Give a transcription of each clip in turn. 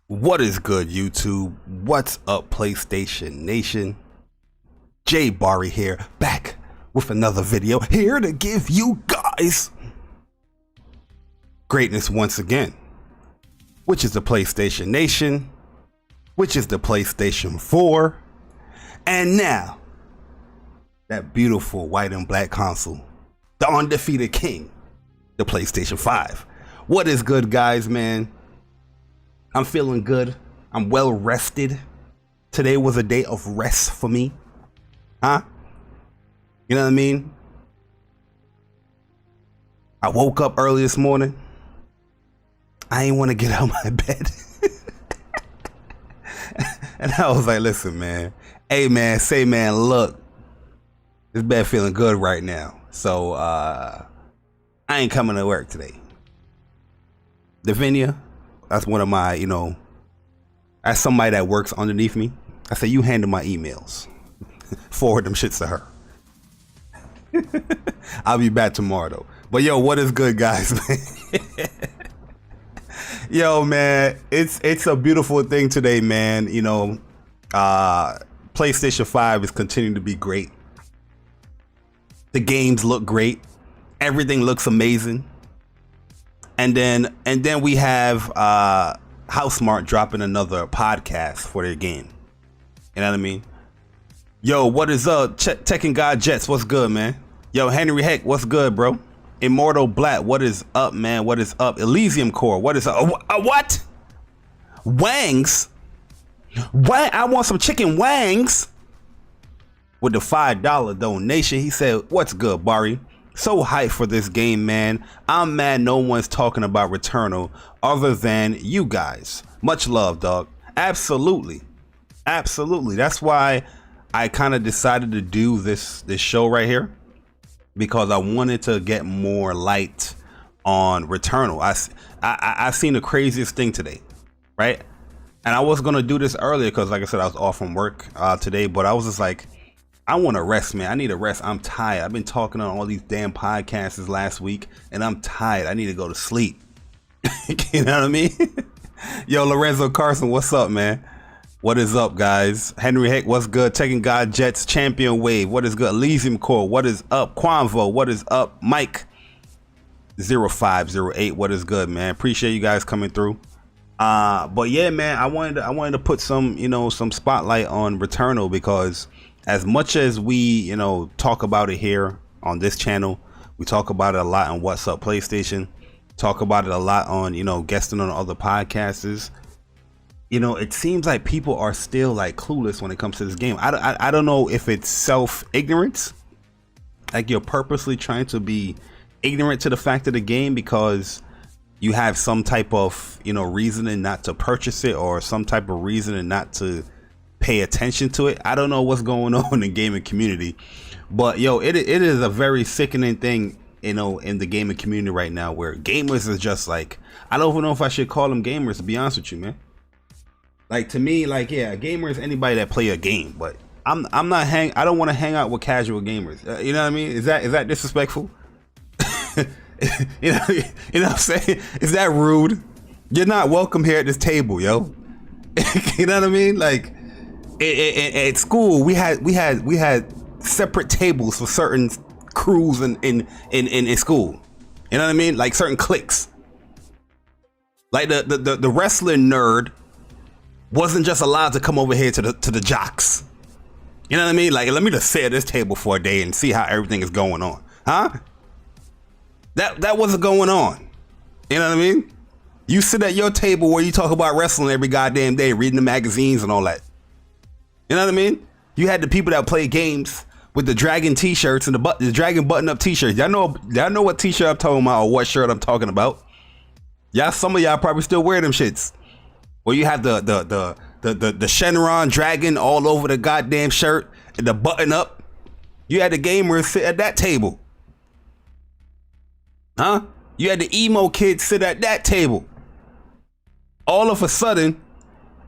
What is good, YouTube? What's up, PlayStation Nation? Jay Barry here, back with another video, here to give you guys greatness once again, which is the PlayStation Nation, which is the PlayStation 4, and now that beautiful white and black console, the undefeated king, the PlayStation 5. What is good, guys, man? I'm feeling good. I'm well rested. Today was a day of rest for me. Huh? You know what I mean? I woke up early this morning. I ain't want to get out of my bed. And I was like, listen, man. Hey, man, say, man, look. This bed feeling good right now. So, I ain't coming to work today. Davinia, that's one of my, that's somebody that works underneath me. I say, you handle my emails. Forward them shits to her. I'll be back tomorrow, though. But, yo, what is good, guys, man? Yo, man, it's a beautiful thing today, man. PlayStation 5 is continuing to be great. The games look great. Everything looks amazing. And then we have Housemarque dropping another podcast for their game. You know what I mean? Yo, what is up? Tekken God Jets, what's good, man? Yo, Henry Heck, what's good, bro? Immortal Black, what is up, man? What is up? Elysium Core, what is up? What? Wangs? I want some chicken wangs. With the $5 donation, he said, what's good, Barry? So hyped for this game, man. I'm mad no one's talking about Returnal other than you guys. Much love, dog. Absolutely. Absolutely. That's why I kind of decided to do this show right here, because I wanted to get more light on Returnal. I seen the craziest thing today, right? And I was going to do this earlier because, like I said, I was off from work today, but I was just like, I want to rest, man. I need a rest. I'm tired. I've been talking on all these damn podcasts this last week, and I'm tired. I need to go to sleep. You know what I mean? Yo, Lorenzo Carson, what's up, man? What is up, guys? Henry Heck, what's good? Tekken God Jets, Champion Wave, what is good? Elysium Core, what is up? Quanvo, what is up? Mike 0508, what is good, man? Appreciate you guys coming through. But yeah, man, I wanted to put some, some spotlight on Returnal, because as much as we, talk about it here on this channel, we talk about it a lot on What's Up PlayStation, talk about it a lot on, guesting on other podcasters. It seems like people are still like clueless when it comes to this game. I don't know if it's self-ignorance, like you're purposely trying to be ignorant to the fact of the game because you have some type of, reasoning not to purchase it, or some type of reasoning not to pay attention to it. I don't know what's going on in the gaming community, but yo, it is a very sickening thing, in the gaming community right now, where gamers is just like, I don't even know if I should call them gamers, to be honest with you, man. Like, to me, like, yeah, a gamer is anybody that play a game, but I don't want to hang out with casual gamers. You know what I mean? Is that disrespectful? you know what I'm saying? Is that rude? You're not welcome here at this table, yo. You know what I mean? Like, at school, we had separate tables for certain crews in school. You know what I mean? Like certain cliques. Like the wrestling nerd wasn't just allowed to come over here to the jocks. You know what I mean? Like, let me just sit at this table for a day and see how everything is going on. Huh? That wasn't going on. You know what I mean? You sit at your table where you talk about wrestling every goddamn day, reading the magazines and all that. You know what I mean? You had the people that play games with the dragon t-shirts and the dragon button-up t-shirts. Y'all know what t-shirt I'm talking about, or what shirt I'm talking about. Some of y'all probably still wear them shits. Where you have the Shenron dragon all over the goddamn shirt and the button-up. You had the gamers sit at that table. Huh? You had the emo kids sit at that table. All of a sudden,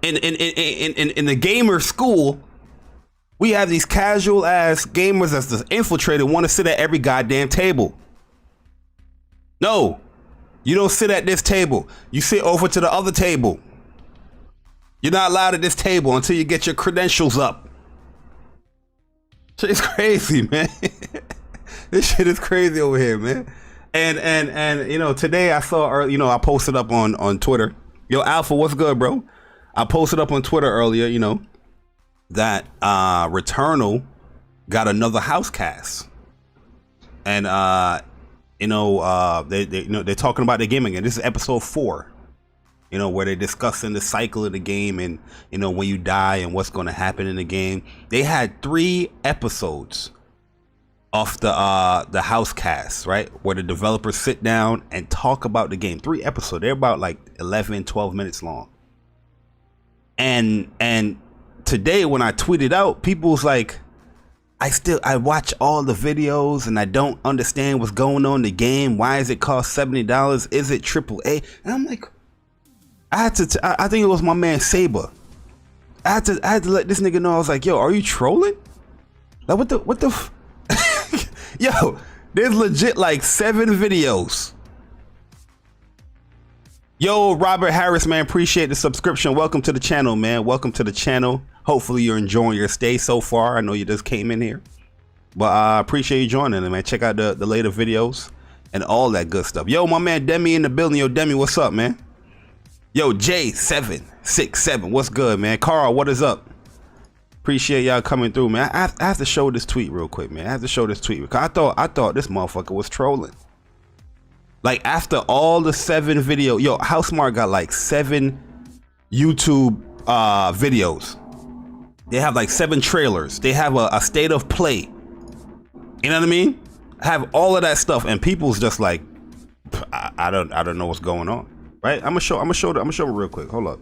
in the gamer school, we have these casual ass gamers that's just infiltrated, want to sit at every goddamn table. No, you don't sit at this table. You sit over to the other table. You're not allowed at this table until you get your credentials up. Shit is crazy, man. This shit is crazy over here, man. And you know, today I saw, you know, I posted up on Twitter. Yo, Alpha, what's good, bro? I posted up on Twitter earlier, you know, that Returnal got another HouseCast. And you know, they're talking about the game again. This is episode 4. You know, where they're discussing the cycle of the game and, you know, when you die and what's going to happen in the game. They had 3 episodes of the HouseCast, right? Where the developers sit down and talk about the game. 3 episodes. They're about like 11, 12 minutes long. And today when I tweeted out, people was like, I watch all the videos and I don't understand what's going on in the game. Why does it cost $70? Is it AAA? And I'm like, I think it was my man Saber. I had to let this nigga know. I was like, yo, are you trolling? Like, what the yo, there's legit like 7 videos. Yo, Robert Harris, man, appreciate the subscription. Welcome to the channel, man. Welcome to the channel. Hopefully you're enjoying your stay so far. I know you just came in here, but I appreciate you joining, man. Check out the later videos and all that good stuff. Yo, my man Demi in the building. Yo, Demi, what's up, man? Yo, J767, what's good, man? Carl, what is up? Appreciate y'all coming through, man. I have to show this tweet real quick, man. I have to show this tweet because I thought this motherfucker was trolling. Like, after all the 7 video, yo, Housemarque got like 7 YouTube videos. They have like 7 trailers. They have a state of play. You know what I mean? Have all of that stuff, and people's just like, I don't know what's going on. Right, I'm gonna show real quick. Hold up,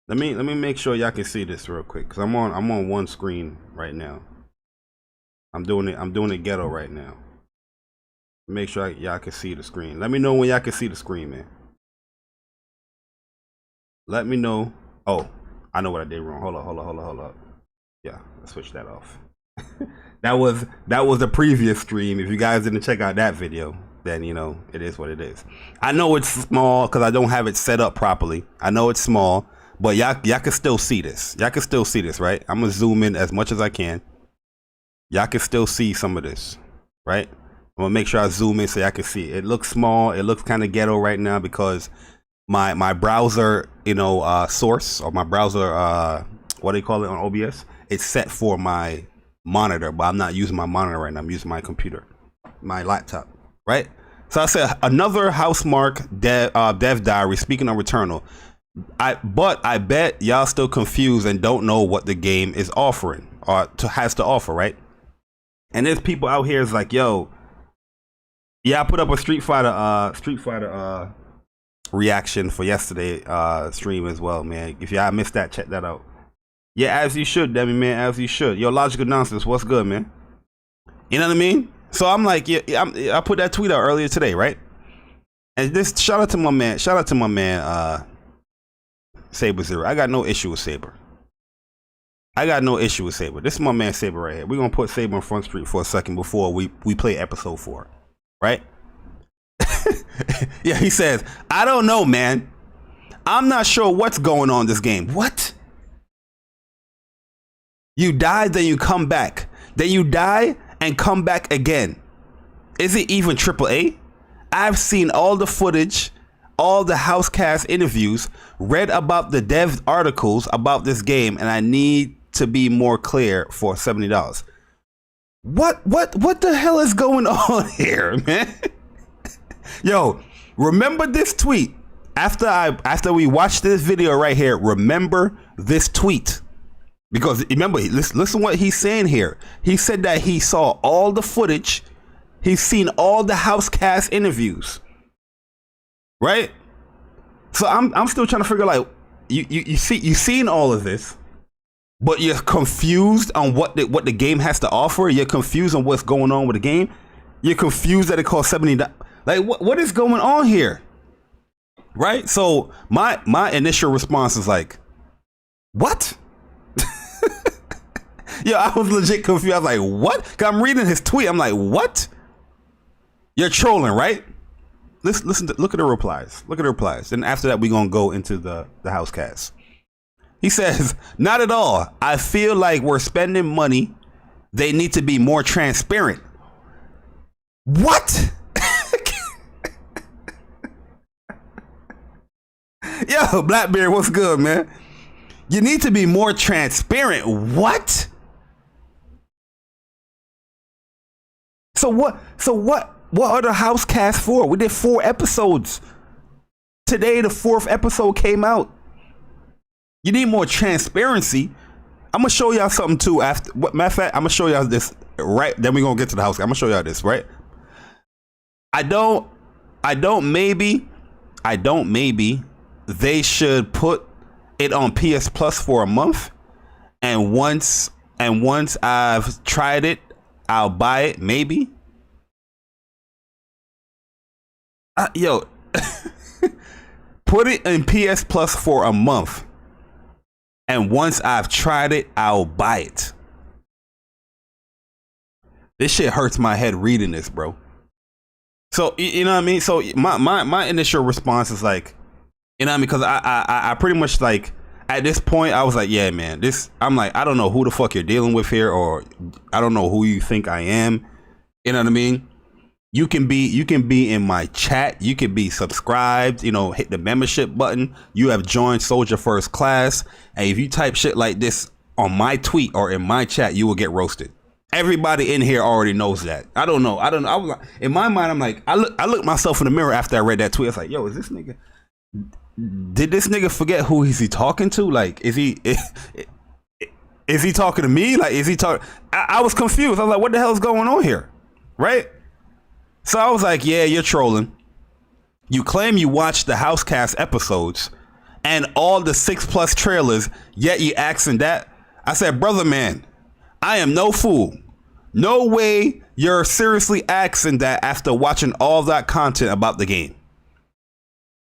let me make sure y'all can see this real quick, cause I'm on one screen right now. I'm doing it ghetto right now. Make sure y'all can see the screen. Let me know when y'all can see the screen, man. Let me know. Oh, I know what I did wrong. Hold up. Yeah, let's switch that off. that was the previous stream. If you guys didn't check out that video, then, you know, it is what it is. I know it's small because I don't have it set up properly. I know it's small, but y'all can still see this. Y'all can still see this, right? I'm gonna zoom in as much as I can. Y'all can still see some of this, right? I'm gonna make sure I zoom in so y'all can see it. It looks small. It looks kind of ghetto right now because my browser, you know, source, or my browser, what do you call it on OBS? It's set for my monitor, but I'm not using my monitor right now. I'm using my computer, my laptop. Right, so I said another Housemarque dev diary. Speaking of Returnal, but I bet y'all still confused and don't know what the game is offering or has to offer, right? And there's people out here is like, yo, yeah, I put up a Street Fighter reaction for yesterday stream as well, man. If y'all missed that, check that out. Yeah, as you should, Demi, man, as you should. Yo, Logical Nonsense, what's good, man? You know what I mean? So I'm like, yeah, I put that tweet out earlier today, right? And this, shout out to my man, Saber Zero. I got no issue with Saber. This is my man Saber right here. We're gonna put Saber on Front Street for a second before we play episode 4, right? Yeah, he says, I don't know, man. I'm not sure what's going on in this game. What? You die, then you come back. Then you die and come back again. Is it even AAA? I've seen all the footage, all the HouseCast interviews, read about the dev articles about this game, and I need to be more clear for $70. What the hell is going on here, man? Yo, remember this tweet. After we watch this video right here, remember this tweet. Because remember, listen what he's saying here. He said that he saw all the footage. He's seen all the HouseCast interviews. Right? So I'm still trying to figure, like, you've seen all of this, but you're confused on what the game has to offer. You're confused on what's going on with the game. You're confused that it costs $70. Like, what is going on here? Right? So my initial response is like, what? Yo, I was legit confused. I was like, what? Cause I'm reading his tweet. I'm like, what? You're trolling, right? Listen, look at the replies. Look at the replies. And after that, we're gonna go into the HouseCast. He says, not at all. I feel like we're spending money. They need to be more transparent. What? Yo, Blackbeard, what's good, man? You need to be more transparent. What? So what are the HouseCast for? We did 4 episodes. Today, the 4th episode came out. You need more transparency. I'm gonna show y'all something too. After, matter of fact, I'm gonna show y'all this right. Then we're gonna get to the house. I'm gonna show y'all this, right? I don't maybe they should put it on PS Plus for a month, and once I've tried it, I'll buy it. Maybe. Yo, put it in PS Plus for a month, and once I've tried it, I'll buy it. This shit hurts my head reading this, bro. So you know what I mean? So my initial response is like, you know what I mean? Because I pretty much like at this point I was like, yeah, man, I'm like, I don't know who the fuck you're dealing with here, or I don't know who you think I am. You know what I mean? You can be in my chat. You can be subscribed. You know, hit the membership button. You have joined Soldier First Class, and if you type shit like this on my tweet or in my chat, you will get roasted. Everybody in here already knows that. I don't know. I was like, in my mind, I'm like, I looked myself in the mirror after I read that tweet. I was like, yo, is this nigga? Did this nigga forget who is he talking to? Like, is he talking to me? Like, is he talking? I was confused. I was like, what the hell is going on here? Right? So I was like, yeah, you're trolling. You claim you watched the HouseCast episodes and all the 6+ trailers, yet you asking that. I said, brother, man, I am no fool. No way you're seriously asking that after watching all that content about the game.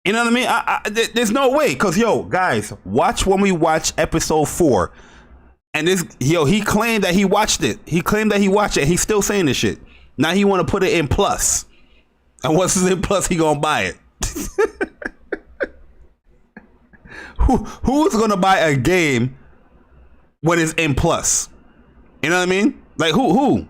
You know what I mean? There's no way. Because, yo, guys, watch when we watch episode 4. And he claimed that he watched it. He claimed that he watched it. He's still saying this shit. Now he want to put it in plus. And once it's in plus, he gonna buy it. Who's gonna buy a game when it's in plus? You know what I mean? Like who?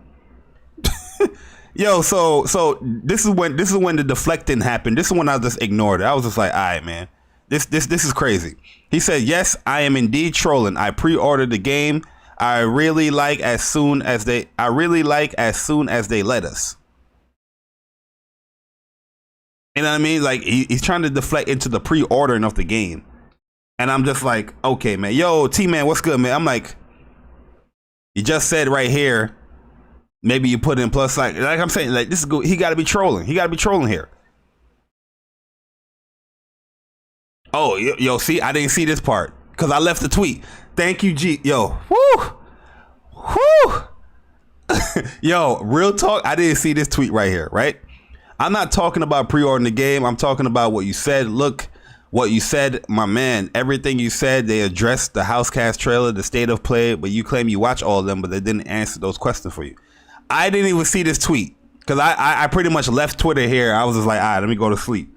Yo, so this is when the deflecting happened. This is when I just ignored it. I was just like, all right, man, this is crazy. He said, yes, I am indeed trolling. I pre-ordered the game. I really like as soon as they let us. You know what I mean? Like he's trying to deflect into the pre-ordering of the game. And I'm just like, okay, man. Yo, T-Man, what's good, man? I'm like, you just said right here, maybe you put in plus, like I'm saying, like this is good. He gotta be trolling. He gotta be trolling here. Oh, yo, see, I didn't see this part because I left the tweet. Thank you, G. Yo, whoo. Yo, real talk. I didn't see this tweet right here, right? I'm not talking about pre-ordering the game. I'm talking about what you said. Look, what you said, my man. Everything you said, they addressed the HouseCast trailer, the state of play, but you claim you watch all of them, but they didn't answer those questions for you. I didn't even see this tweet because I pretty much left Twitter here. I was just like, all right, let me go to sleep.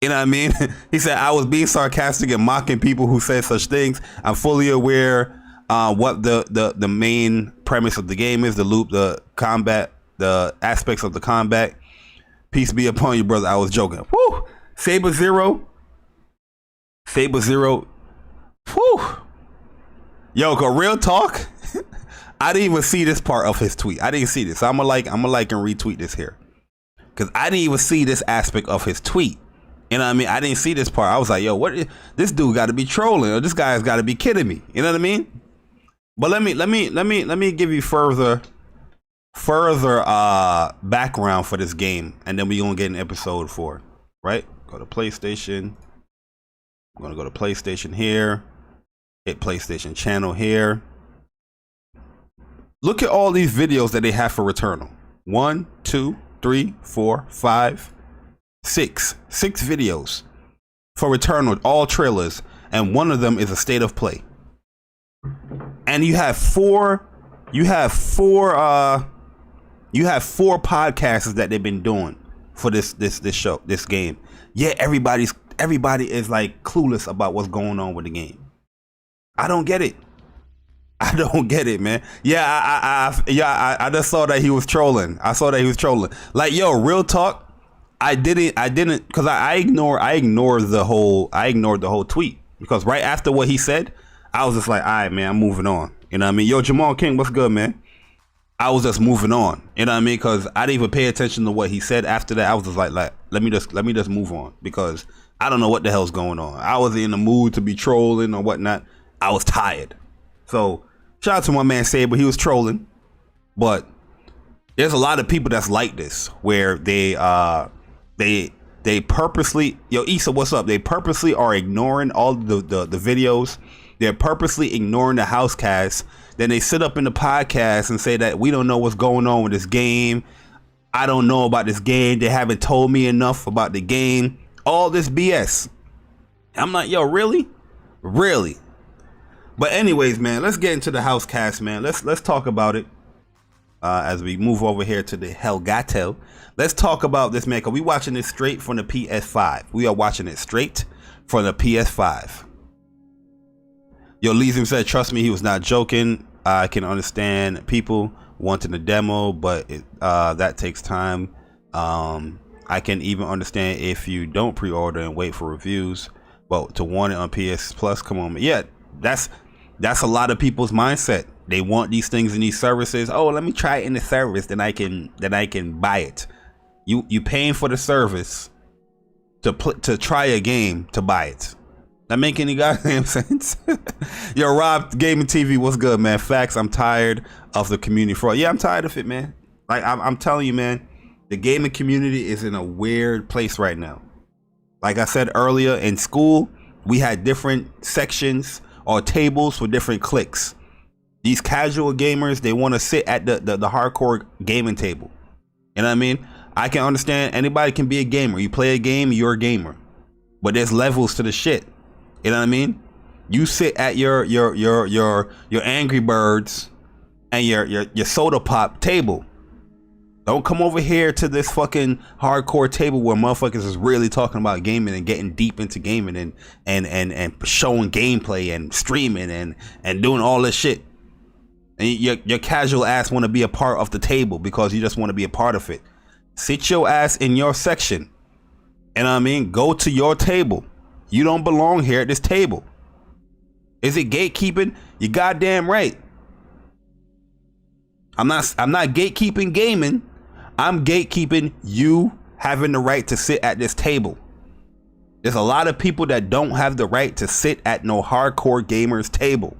You know what I mean? He said, I was being sarcastic and mocking people who said such things. I'm fully aware what the main premise of the game is, the loop, the combat, the aspects of the combat. Peace be upon you, brother. I was joking. Woo! Saber Zero. Whew. Yo, go real talk. I didn't even see this part of his tweet. I didn't see this. So I'm gonna like and retweet this here. Cause I didn't even see this aspect of his tweet. You know what I mean? I didn't see this part. I was like, yo, this dude gotta be trolling, or this guy's gotta be kidding me. You know what I mean? But let me give you further background for this game, and then we're gonna get in episode 4. Right? Go to PlayStation. I'm gonna go to PlayStation here. Hit PlayStation channel here. Look at all these videos that they have for Returnal. 1, 2, 3, 4, 5, 6 videos for Returnal, all trailers, and one of them is a state of play. And you have four podcasts that they've been doing for this show, this game. Yeah, everybody is like clueless about what's going on with the game. I don't get it. I don't get it, man. Yeah, I just saw that he was trolling. I saw that he was trolling. Like, yo, real talk. I didn't, because I ignored the whole tweet, because right after what he said, I was just like, all right, man, I'm moving on. You know what I mean? Yo, Jamal King, what's good, man? I was just moving on. You know what I mean? Because I didn't even pay attention to what he said after that. I was just like, let me just move on, because I don't know what the hell's going on. I wasn't in the mood to be trolling or whatnot. I was tired. So shout out to my man Saber. He was trolling, but there's a lot of people that's like this, where they purposely, yo, Issa, what's up? They purposely are ignoring all the videos. They're purposely ignoring the HouseCast. Then they sit up in the podcast and say that we don't know what's going on with this game. I don't know about this game. They haven't told me enough about the game. All this BS. I'm like, yo, really? Really? But anyways, man, let's get into the HouseCast, man. Let's talk about it. As we move over here to the Helgato, let's talk about this, man, because we watching this straight from the PS5. We are watching it straight from the PS5. Yo, Leeson said, trust me, he was not joking. I can understand people wanting a demo, but that takes time. I can even understand if you don't pre-order and wait for reviews, but to want it on PS Plus, come on, man. Yeah, that's a lot of people's mindset. They want these things in these services. Oh, let me try it in the service, then I can buy it. You paying for the service to try a game to buy it. That make any goddamn sense? Yo, Rob Gaming TV, what's good, man? Facts. I'm tired of the community fraud. Yeah, I'm tired of it, man. Like I'm telling you, man, the gaming community is in a weird place right now. Like I said earlier, in school, we had different sections or tables for different cliques. These casual gamers, they want to sit at the hardcore gaming table. You know what I mean? I can understand anybody can be a gamer. You play a game, you're a gamer. But there's levels to the shit. You know what I mean? You sit at your Angry Birds and your soda pop table. Don't come over here to this fucking hardcore table where motherfuckers is really talking about gaming and getting deep into gaming and showing gameplay and streaming and doing all this shit. And your casual ass want to be a part of the table because you just want to be a part of it. Sit your ass in your section. You know what I mean? Go to your table. You don't belong here at this table. Is it gatekeeping? You goddamn right. I'm not gatekeeping gaming. I'm gatekeeping you having the right to sit at this table. There's a lot of people that don't have the right to sit at no hardcore gamers table.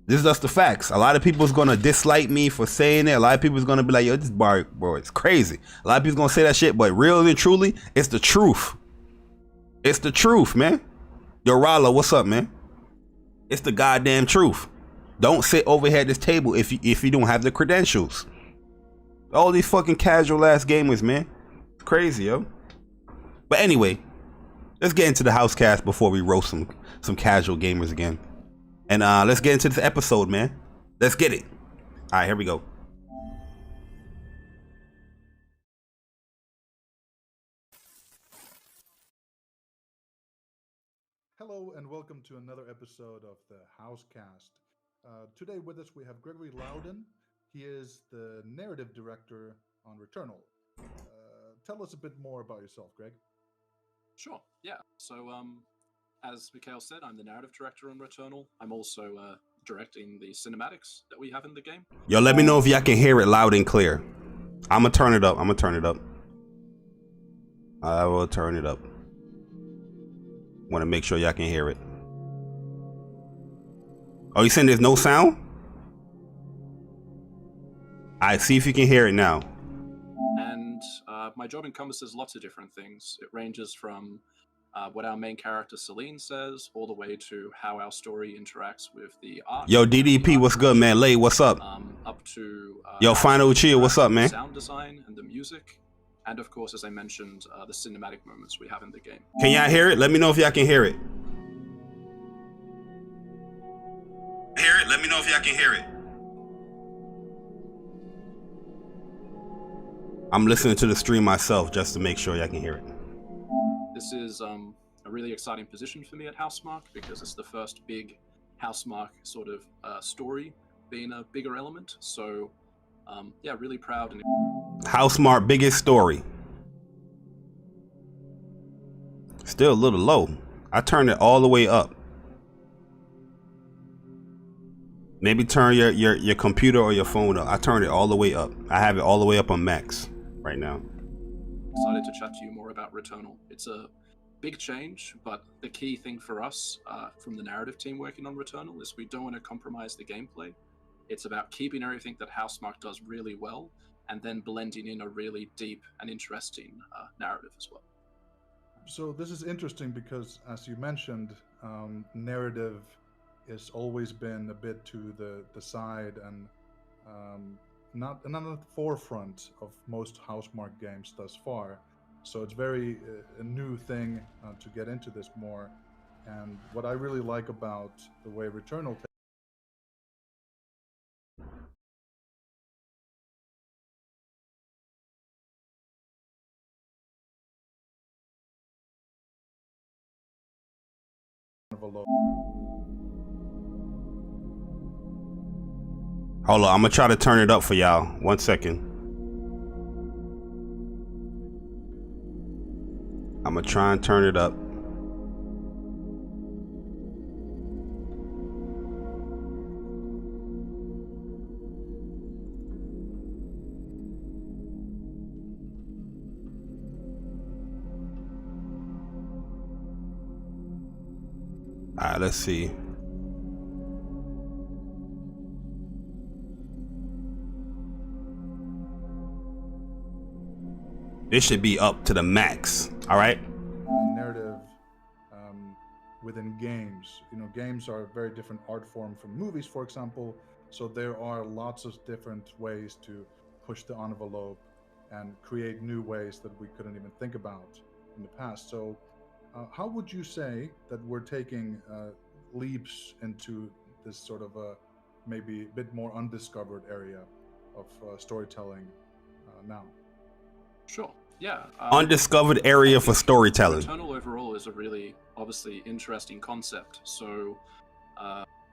This is just the facts. A lot of people's gonna dislike me for saying it. A lot of people's gonna be like, yo, this bar, bro, it's crazy. A lot of people's gonna say that shit, but really and truly, it's the truth. It's the truth, man. Yo, Rallo, what's up, man? It's the goddamn truth. Don't sit over here at this table if you don't have the credentials. All these fucking casual ass gamers, man. It's crazy, yo. But anyway, let's get into the HouseCast before we roast some casual gamers again. And let's get into this episode, man. Let's get it. All right, here we go. Hello and welcome to another episode of the HouseCast. Today with us we have Gregory Loudon. He is the narrative director on Returnal. Tell us a bit more about yourself, Greg. Sure, yeah. So, as Mikhail said, I'm the narrative director on Returnal. I'm also directing the cinematics that we have in the game. Yo, let me know if y'all can hear it loud and clear. I'm gonna turn it up. I will turn it up. Want to make sure y'all can hear it. Oh, you saying there's no sound? All right, see if you can hear it now. And my job encompasses lots of different things. It ranges from what our main character Celine says, all the way to how our story interacts with the art. Yo, DDP, what's good, man? Lay, what's up? Up to yo, Final Uchiha, what's up, man? Sound design and the music, and of course, as I mentioned, the cinematic moments we have in the game. Can y'all hear it? Let me know if y'all can hear it. Let me know if y'all can hear it. I'm listening to the stream myself just to make sure y'all can hear it. This is a a really exciting position for me at Housemarque because it's the first big Housemarque sort of story being a bigger element. So yeah, really proud. And Housemarque biggest story. Still a little low. I turned it all the way up. Maybe turn your computer or your phone up. I turned it all the way up. I have it all the way up on max right now. Excited to chat to you more about Returnal. It's a big change, but the key thing for us from the narrative team working on Returnal is we don't want to compromise the gameplay. It's about keeping everything that Housemarque does really well and then blending in a really deep and interesting narrative as well. So this is interesting because, as you mentioned, narrative has always been a bit to the side and not at the forefront of most Housemarque games thus far. So it's very a new thing to get into this more. And what I really like about the way Returnal Hold on, I'm gonna try to turn it up for y'all. 1 second. I'm gonna try and turn it up. All right, let's see. This should be up to the max. All right. narrative within games. You know, games are a very different art form from movies, for example. So there are lots of different ways to push the envelope and create new ways that we couldn't even think about in the past. So how would you say that we're taking leaps into this sort of a maybe a bit more undiscovered area of storytelling now? Sure. Yeah. Undiscovered area for storytelling. Returnal overall is a really, obviously, interesting concept. So,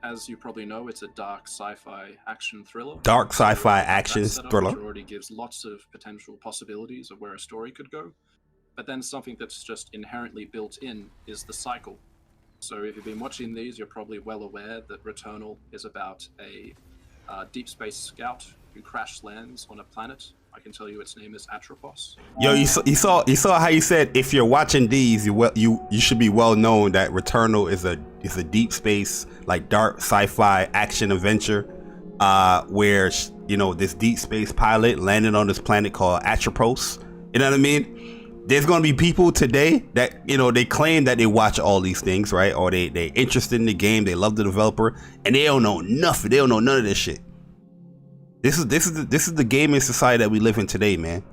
as you probably know, it's a dark sci-fi action thriller. Dark sci-fi So action that setup, thriller. which already gives lots of potential possibilities of where a story could go. But then something that's just inherently built in is the cycle. So if you've been watching these, you're probably well aware that Returnal is about a deep space scout who crash lands on a planet. I can tell you its name is Atropos. Yo, you saw how you said if you're watching these, you should be well known that Returnal is a deep space, like dark sci-fi action adventure, where you know this deep space pilot landed on this planet called Atropos. You know what I mean? There's gonna be people today that, you know, they claim that they watch all these things, right? Or they're interested in the game, they love the developer, and they don't know nothing. They don't know none of this shit. This is the gaming society that we live in today, man.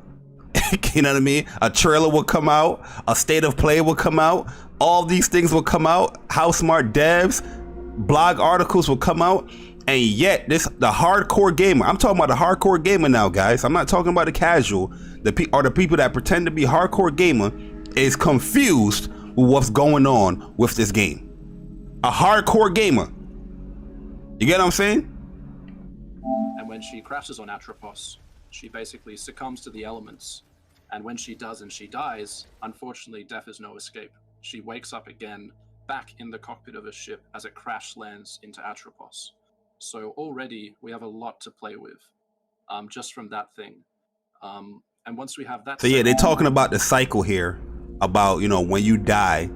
You know what I mean? A trailer will come out, a state of play will come out, all these things will come out, Housemarque devs, blog articles will come out, and yet the hardcore gamer, I'm talking about the hardcore gamer now, guys. I'm not talking about the casual, the people that pretend to be hardcore gamer is confused with what's going on with this game. A hardcore gamer. You get what I'm saying? And when she crashes on Atropos, she basically succumbs to the elements. And when she does and she dies, unfortunately, death is no escape. She wakes up again, back in the cockpit of a ship as it crash lands into Atropos. So already we have a lot to play with, just from that thing. And once we have that, so yeah, they're talking about the cycle here, about, you know, when you die,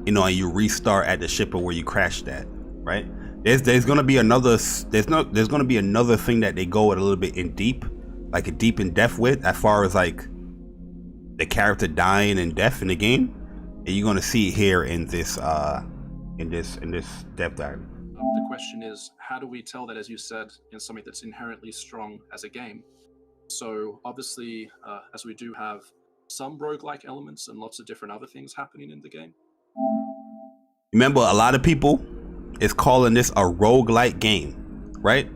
you know, and you restart at the ship or where you crashed at, right? There's gonna be another there's gonna be another thing that they go a little bit in deep, like a deep in depth with, as far as like the character dying and death in the game, and you're gonna see it here in this depth dive. The question is, how do we tell that, as you said, in something that's inherently strong as a game? So obviously, as we do have some roguelike elements and lots of different other things happening in the game. Remember, a lot of people is calling this a roguelike game, right?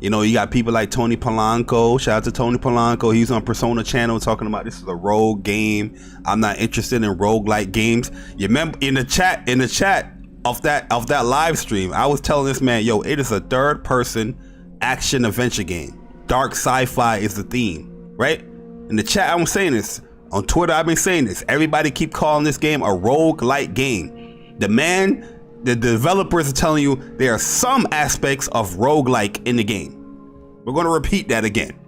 You know, you got people like Tony Polanco. Shout out to Tony Polanco. He's on Persona channel talking about this is a rogue game. I'm not interested in roguelike games. You remember in the chat of that live stream, I was telling this man, yo, it is a third person action adventure game. Dark sci-fi is the theme, right? In the chat, I'm saying this. On Twitter, I've been saying this. Everybody keep calling this game a roguelike game. The developers are telling you there are some aspects of roguelike in the game. We're going to repeat that again.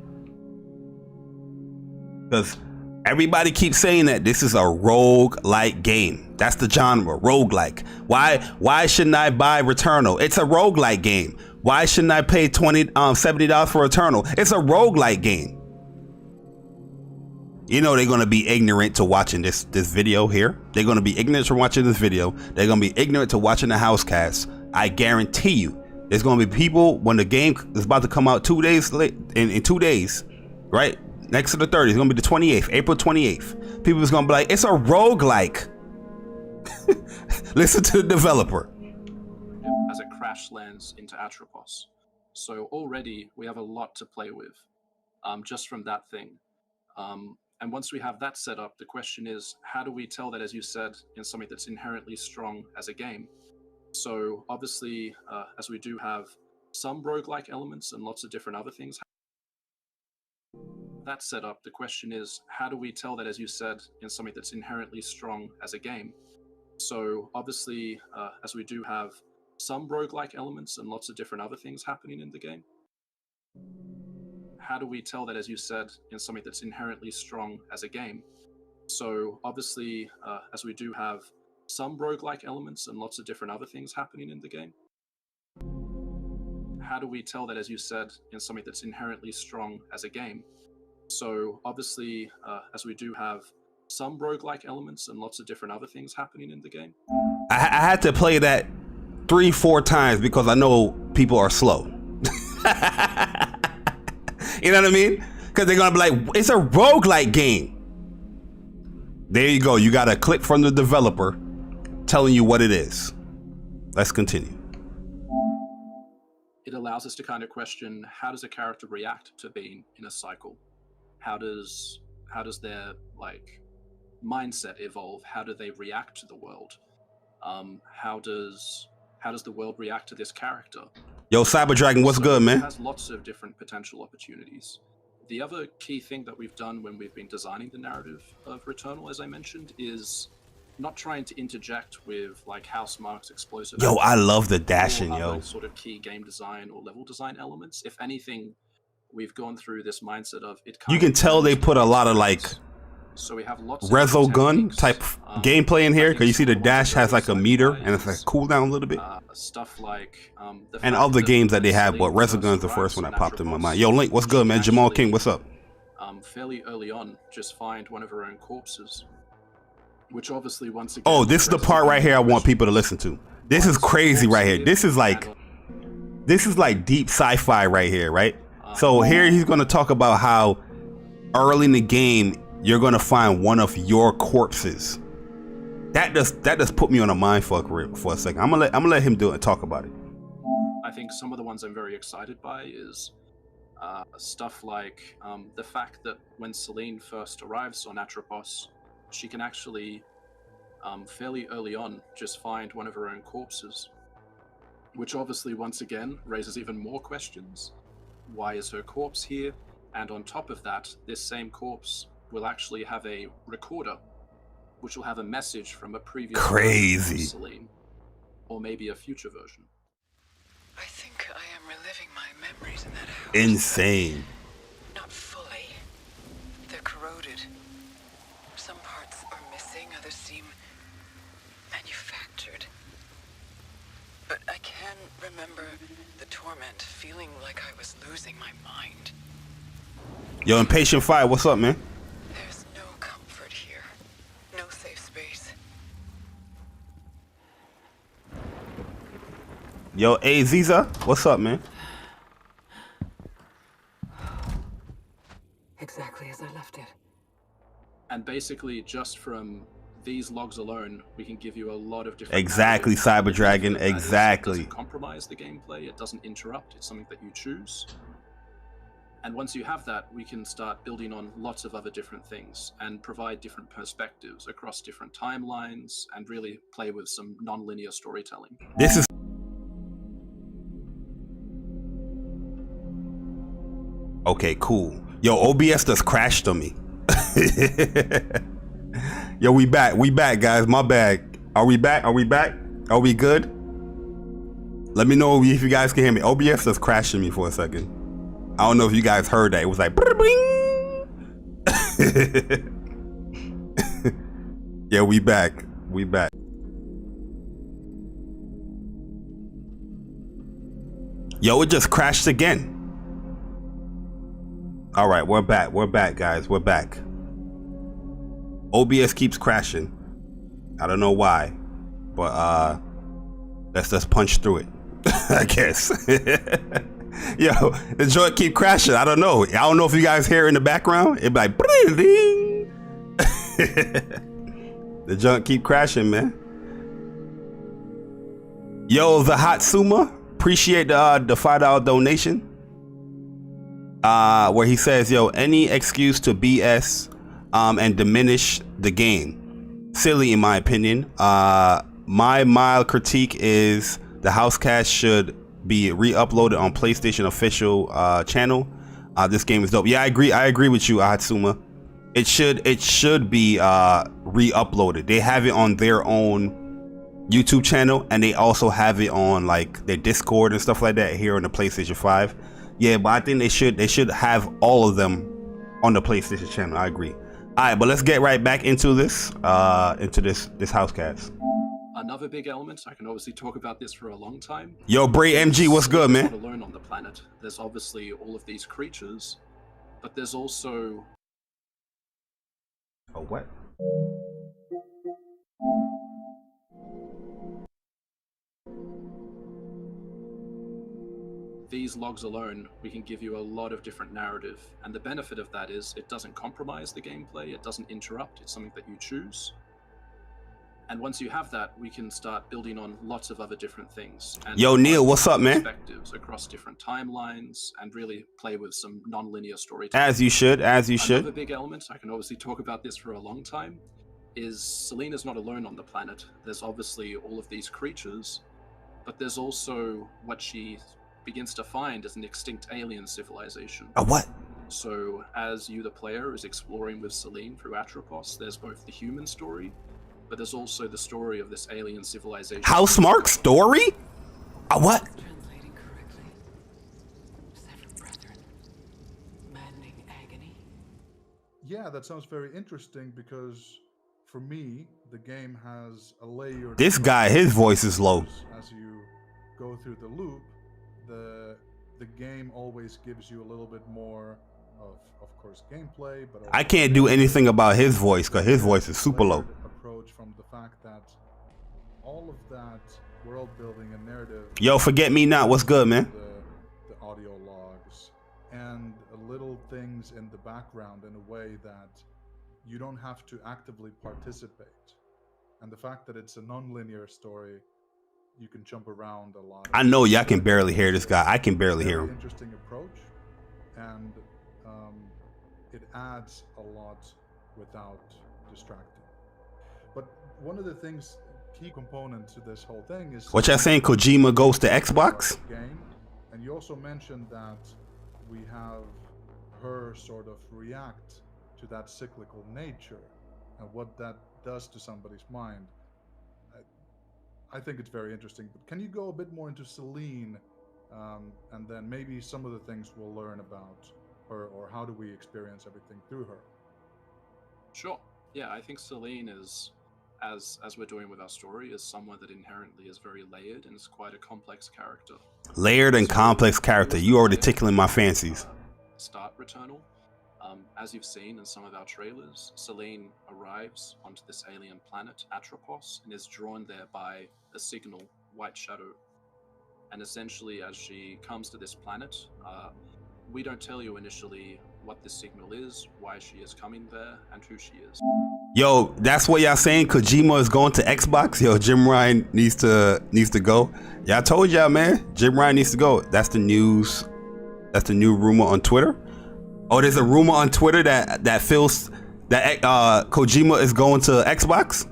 Because everybody keeps saying that this is a roguelike game. That's the genre, roguelike. Why shouldn't I buy Returnal? It's a roguelike game. Why shouldn't I pay $70 for Returnal? It's a roguelike game. You know they're going to be ignorant to watching this video here. They're going to be ignorant to watching this video. They're going to be ignorant to watching the HouseCast. I guarantee you, there's going to be people when the game is about to come out 2 days late, in 2 days, right? Next to the 30th, it's going to be the 28th, April 28th. People is going to be like, it's a roguelike. Listen to the developer. As it crash lands into Atropos. So already we have a lot to play with just from that thing. And once we have that set up, the question is, how do we tell that, as you said, in something that's inherently strong as a game? So obviously, as we do have some roguelike elements and lots of different other things, that set up, the question is, how do we tell that, as you said, in something that's inherently strong as a game? So obviously, as we do have some roguelike elements and lots of different other things happening in the game, how do we tell that, as you said, in something that's inherently strong as a game? So obviously, as we do have some roguelike elements and lots of different other things happening in the game, how do we tell that, as you said, in something that's inherently strong as a game? So obviously, as we do have some roguelike elements and lots of different other things happening in the game. I had to play that 3-4 times because I know people are slow. You know what I mean? Because they're going to be like, it's a roguelike game. There you go. You got a clip from the developer telling you what it is. Let's continue. It allows us to kind of question, how does a character react to being in a cycle? How does their like mindset evolve? How do they react to the world? How does the world react to this character? Yo, Cyber Dragon, what's good, man? It has lots of different potential opportunities. The other key thing that we've done when we've been designing the narrative of Returnal, as I mentioned, is not trying to interject with like Housemarque's explosive. Yo, I love the dashing, yo. Sort of key game design or level design elements. If anything, we've gone through this mindset of it. You can tell they put a lot of like so we have lots Rezo gun type gameplay in here, because you see the dash has like a meter and it's like cooldown a little bit. Stuff like and other games that they have, but Rezo gun's the first one that popped in my mind. Yo, Link, what's good, man? Jamal King, what's up? Fairly early on, just find one of her own corpses, which obviously once again. Oh, this is the part right here I want people to listen to. This is crazy right here. This is like deep sci-fi right here, right? So here he's gonna talk about how early in the game you're gonna find one of your corpses. That just put me on a mindfuck for a second. I'm gonna let him do it and talk about it. I think some of the ones I'm very excited by is stuff like the fact that when Celine first arrives on Atropos, she can actually fairly early on just find one of her own corpses, which obviously once again raises even more questions. Why is her corpse here? And on top of that, this same corpse will actually have a recorder, which will have a message from a previous crazy Celine, or maybe a future version. I think I am reliving my memories in that house. Insane. Not fully. They're corroded. Some parts are missing, others seem manufactured. But I can remember the torment, feeling like I was losing my mind. Yo, Impatient Fire, what's up, man? There's no comfort here. No safe space. Yo, Aziza, what's up, man? Exactly as I left it. And basically just from these logs alone, we can give you a lot of different. Exactly, Cyber Dragon. Exactly. It doesn't compromise the gameplay. It doesn't interrupt. It's something that you choose. And once you have that, we can start building on lots of other different things and provide different perspectives across different timelines and really play with some non-linear storytelling. This is okay, cool. Yo, OBS just crashed on me. Yo, we back, guys. My bad. Are we back? Are we good? Let me know if you guys can hear me. OBS just crashed on me for a second. I don't know if you guys heard that. It was like yeah, we back. Yo, it just crashed again. All right, we're back, guys. We're back. OBS keeps crashing. I don't know why, but let's just punch through it. I guess. Yo, the joint keep crashing. I don't know if you guys hear it in the background. It'd be like the junk keep crashing, man. Yo, the Hatsuma, appreciate the $5 donation. Where he says, yo, any excuse to BS and diminish the game. Silly, in my opinion. My mild critique is the HouseCast should be re-uploaded on PlayStation official channel. This game is dope. Yeah, I agree with you, Hatsuma. It should be re-uploaded. They have it on their own YouTube channel, and they also have it on like their Discord and stuff like that here on the PlayStation 5. Yeah, but I think they should have all of them on the PlayStation channel. I agree. All right, but let's get right back into this HouseCast. Another big element, I can obviously talk about this for a long time. Yo, Bray MG, what's good, man? Not alone on the planet. There's obviously all of these creatures, but there's also... Oh, what? These logs alone, we can give you a lot of different narrative, and the benefit of that is it doesn't compromise the gameplay, it doesn't interrupt, it's something that you choose. And once you have that, we can start building on lots of other different things. And yo, Neil, what's up, man? Perspectives across different timelines and really play with some non-linear storytelling. As you should. Another big element, I can obviously talk about this for a long time, is Selena's not alone on the planet. There's obviously all of these creatures, but there's also what she begins to find as an extinct alien civilization. A what? So as you, the player, is exploring with Selene through Atropos, there's both the human story, but there's also the story of this alien civilization. Housemarque story? A what? Translating correctly. Severed brethren. Maddening agony. Yeah, that sounds very interesting because for me, the game has a layer. This guy, his voice is low. As you go through the loop, the game always gives you a little bit more of course, gameplay, but I can't do anything about his voice because his voice is super low. Approach from the fact that all of that world building and narrative. Yo, forget me not. What's good, man? The audio logs and little things in the background in a way that you don't have to actively participate. And the fact that it's a non-linear story, you can jump around a lot. I know y'all can barely hear this guy. I can barely hear him. Interesting approach, and it adds a lot without distracting. But one of the things, key component to this whole thing is what y'all saying? Kojima goes to Xbox? Game, and you also mentioned that we have her sort of react to that cyclical nature and what that does to somebody's mind. I think it's very interesting. But can you go a bit more into Selene, and then maybe some of the things we'll learn about her, or how do we experience everything through her? Sure. Yeah, I think Selene is, as we're doing with our story, is someone that inherently is very layered and is quite a complex character. Layered and complex character. You already tickling my fancies. Start Returnal. As you've seen in some of our trailers, Selene arrives onto this alien planet, Atropos, and is drawn there by a signal, White Shadow. And essentially, as she comes to this planet, we don't tell you initially what this signal is, why she is coming there, and who she is. Yo, that's what y'all saying? Kojima is going to Xbox? Yo, Jim Ryan needs to go. Yeah, I told y'all, man. Jim Ryan needs to go. That's the news. That's the new rumor on Twitter. Oh, there's a rumor on Twitter that feels that Kojima is going to Xbox.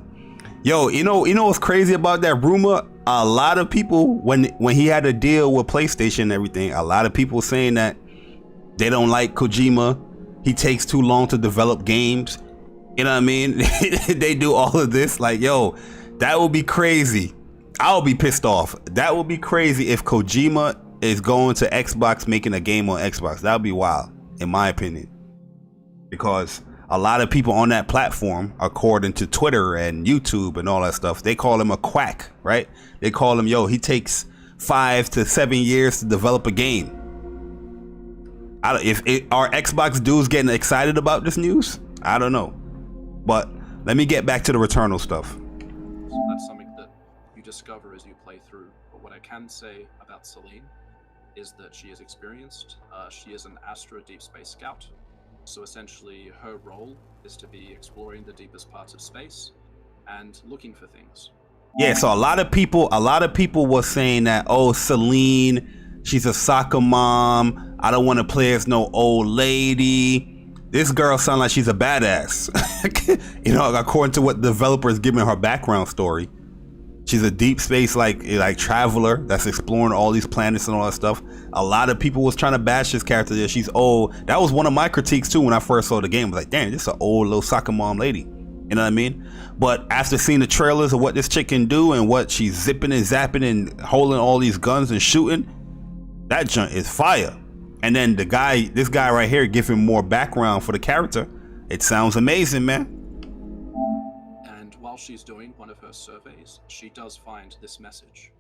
Yo, you know what's crazy about that rumor? A lot of people, when he had a deal with PlayStation and everything, a lot of people saying that they don't like Kojima. He takes too long to develop games. You know what I mean? They do all of this. Like, yo, that would be crazy. I'll be pissed off. That would be crazy if Kojima is going to Xbox, making a game on Xbox. That would be wild, in my opinion. Because a lot of people on that platform, according to Twitter and YouTube and all that stuff, they call him a quack, right? They call him, yo, he takes 5 to 7 years to develop a game. Are Xbox dudes getting excited about this news? I don't know. But let me get back to the Returnal stuff. So that's something that you discover as you play through. But what I can say about Celine is that she is experienced. She is an Astra Deep Space Scout. So essentially her role is to be exploring the deepest parts of space and looking for things. Yeah, so a lot of people were saying that, oh, Celine, she's a soccer mom. I don't want to play as no old lady. This girl sounds like she's a badass. You know, according to what the developer is giving her background story. She's a deep space like traveler that's exploring all these planets and all that stuff. A lot of people was trying to bash this character that she's old. That was one of my critiques too when I first saw the game. I was like, damn, this is an old little soccer mom lady. You know what I mean? But after seeing the trailers of what this chick can do and what she's zipping and zapping and holding all these guns and shooting, that junk is fire. And then this guy right here giving more background for the character. It sounds amazing, man. And while she's doing one of her surveys, she does find this message.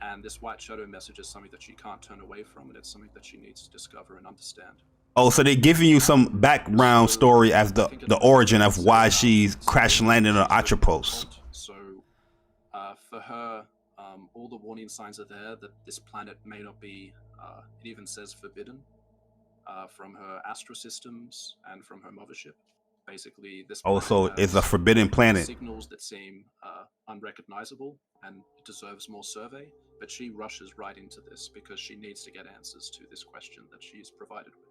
And this white shadow message is something that she can't turn away from, and it's something that she needs to discover and understand. Oh, so they're giving you some background story as the origin of why she's crash landing on Atropos. So for her, all the warning signs are there that this planet may not be, it even says forbidden, from her Astra systems and from her mothership. Basically, this planet so it's a forbidden planet. Signals that seem unrecognizable and it deserves more survey, but she rushes right into this because she needs to get answers to this question that she's provided with.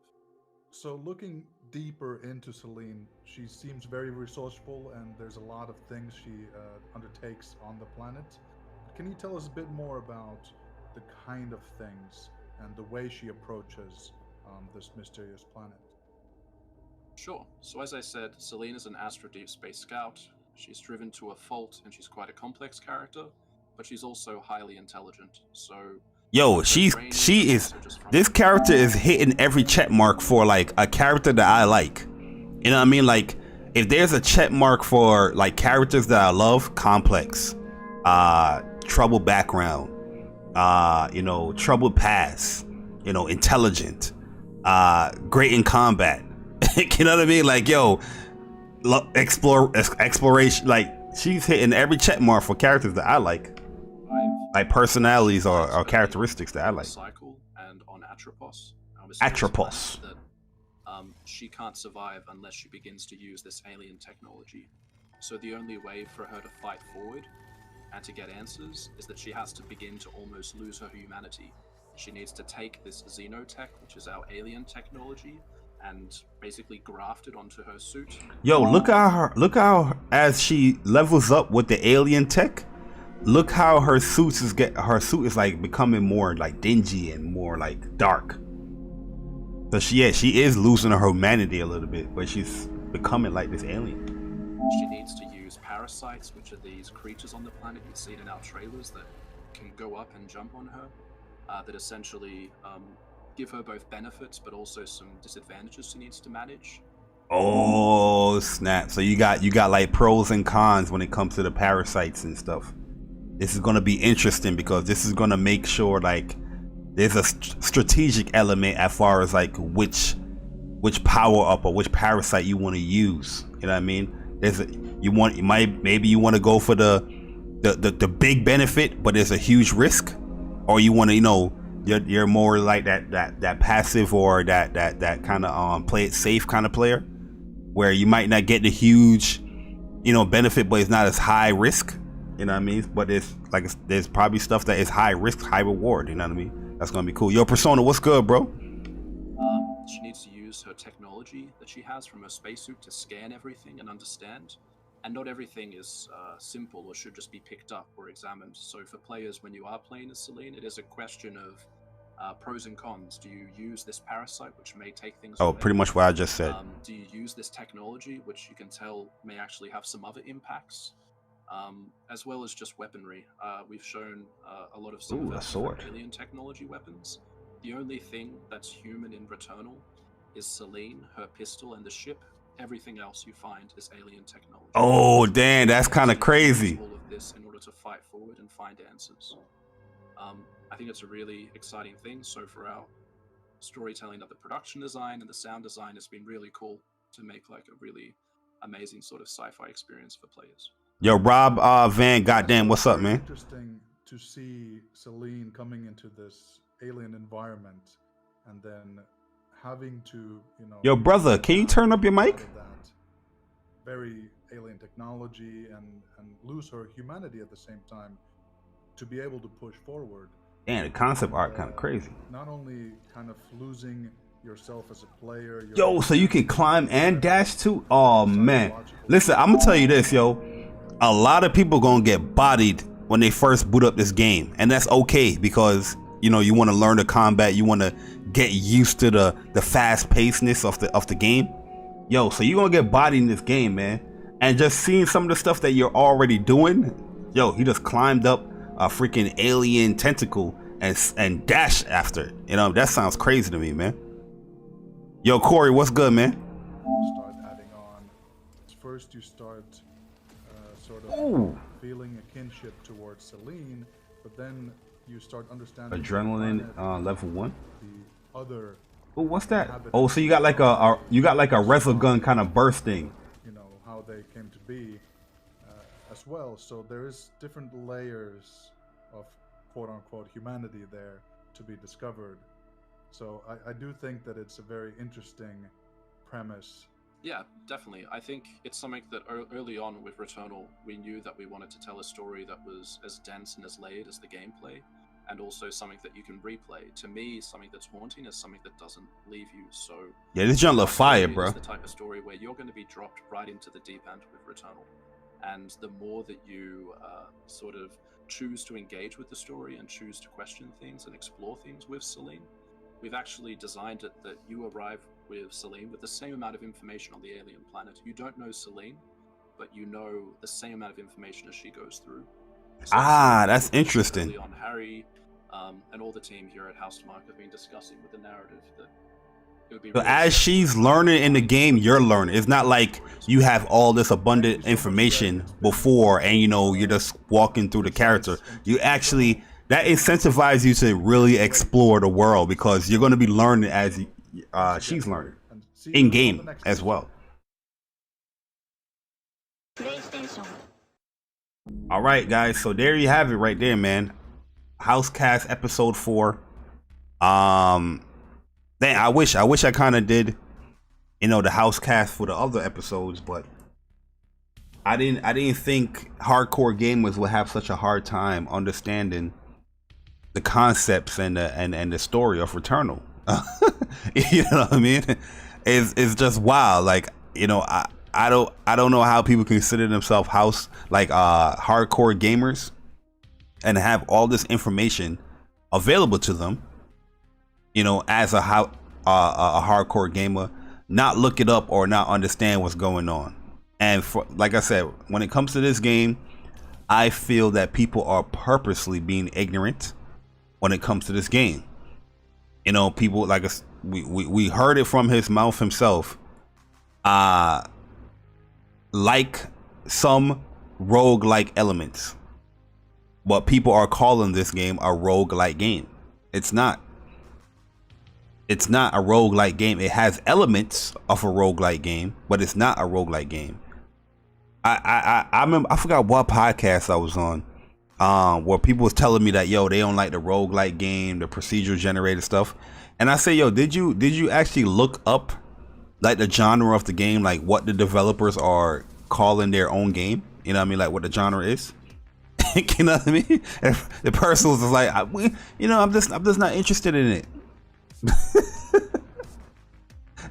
So looking deeper into Celine, she seems very resourceful and there's a lot of things she undertakes on the planet. Can you tell us a bit more about the kind of things and the way she approaches this mysterious planet? Sure. So as I said, Celine is an Astra Deep Space Scout. She's driven to a fault and she's quite a complex character, but she's also highly intelligent. So yo, this character is hitting every check mark for like a character that I like. You know what I mean? Like if there's a check mark for like characters that I love, complex, troubled background, troubled past, intelligent, great in combat. You know what I mean? Like, yo, exploration. Like, she's hitting every check mark for characters that I like personalities or characteristics that I like. Cycle and on Atropos. Atropos. That, she can't survive unless she begins to use this alien technology. So the only way for her to fight forward and to get answers is that she has to begin to almost lose her humanity. She needs to take this xenotech, which is our alien technology, and basically graft it onto her suit. Yo, look how as she levels up with the alien tech, look how her suit is like becoming more like dingy and more like dark. So she is losing her humanity a little bit, but she's becoming like this alien. She needs to use parasites, which are these creatures on the planet you've seen in our trailers that can go up and jump on her, that essentially give her both benefits but also some disadvantages she needs to manage. Oh snap! So you got like pros and cons when it comes to the parasites and stuff. This is going to be interesting because this is going to make sure like there's a strategic element as far as like which power up or which parasite you want to use. You know what I mean? Maybe you want to go for the big benefit, but there's a huge risk, or you want to you're more like that passive or that kind of play it safe kind of player, where you might not get the huge, benefit, but it's not as high risk. You know what I mean? But there's probably stuff that is high risk, high reward. You know what I mean? That's gonna be cool. Yo, Persona, what's good, bro? She needs to use her technology that she has from her spacesuit to scan everything and understand. And not everything is simple or should just be picked up or examined. So for players, when you are playing as Celine, it is a question of pros and cons. Do you use this parasite, which may take things away? Pretty much what I just said. Do you use this technology, which you can tell may actually have some other impacts? As well as just weaponry. We've shown a lot of some of the alien technology weapons. The only thing that's human in Returnal is Celine, her pistol, and the ship. Everything else you find is alien technology. Oh, damn, that's kind of crazy. All of this in order to fight forward and find answers. I think it's a really exciting thing. So for our storytelling of the production design and the sound design, it's been really cool to make like a really amazing sort of sci-fi experience for players. Yo, Rob Van, goddamn, what's up, man? Interesting to see Celine coming into this alien environment and then having to, Yo, brother, can you turn up your mic? That very alien technology and lose her humanity at the same time to be able to push forward. And the concept art kind of crazy. Not only kind of losing yourself as a player. Yo, so you can climb and dash too? Oh, man. Listen, I'm gonna tell you this, yo. A lot of people gonna get bodied when they first boot up this game. And that's okay because, you want to learn the combat. You want to get used to the fast-pacedness of the game. Yo, so you're gonna get bodied in this game, man. And just seeing some of the stuff that you're already doing. Yo, he just climbed up a freaking alien tentacle and dashed after it. That sounds crazy to me, man. Yo, Corey, what's good, man? Start adding on. First, you start sort of feeling a kinship towards Celine, but then you start understanding adrenaline level 1. The other. Oh, what's that? Oh, so you got like a resogun kind of burst thing. How they came to be as well. So there is different layers of quote-unquote humanity there to be discovered. So I do think that it's a very interesting premise. Yeah, definitely. I think it's something that early on with Returnal, we knew that we wanted to tell a story that was as dense and as layered as the gameplay, and also something that you can replay. To me, something that's haunting is something that doesn't leave you. So yeah, this genre of fire, bro. It's the type of story where you're going to be dropped right into the deep end with Returnal, and the more that you sort of choose to engage with the story and choose to question things and explore things with Celine, we've actually designed it that you arrive with Celine with the same amount of information on the alien planet. You don't know Celine, but you know the same amount of information as she goes through. So that's interesting. Early on, Harry and all the team here at Housemarque have been discussing with the narrative that it would be. So as she's learning in the game, you're learning. It's not like you have all this abundant information before and you're just walking through the character. You actually, that incentivizes you to really explore the world because you're going to be learning as she's learning in game as well. All right, guys. So there you have it, right there, man. HouseCast episode 4. Dang, I wish I kind of did, the HouseCast for the other episodes, but I didn't think hardcore gamers would have such a hard time understanding the concepts and the story of Returnal. You know what I mean? It's just wild. Like, I don't know how people consider themselves hardcore gamers and have all this information available to them, as a hardcore gamer, not look it up or not understand what's going on. And like I said, when it comes to this game, I feel that people are purposely being ignorant when it comes to this game. People like us, we heard it from his mouth himself. Like some roguelike elements, but people are calling this game a roguelike game. It's not. It's not a roguelike game. It has elements of a roguelike game, but it's not a roguelike game. I remember, I forgot what podcast I was on. where people was telling me that, yo, they don't like the roguelike game, the procedural generated stuff. And I say, yo, did you actually look up like the genre of the game, like what the developers are calling their own game? You know what I mean? Like what the genre is. You know what I mean? If the person was like, you know, I'm just not interested in it.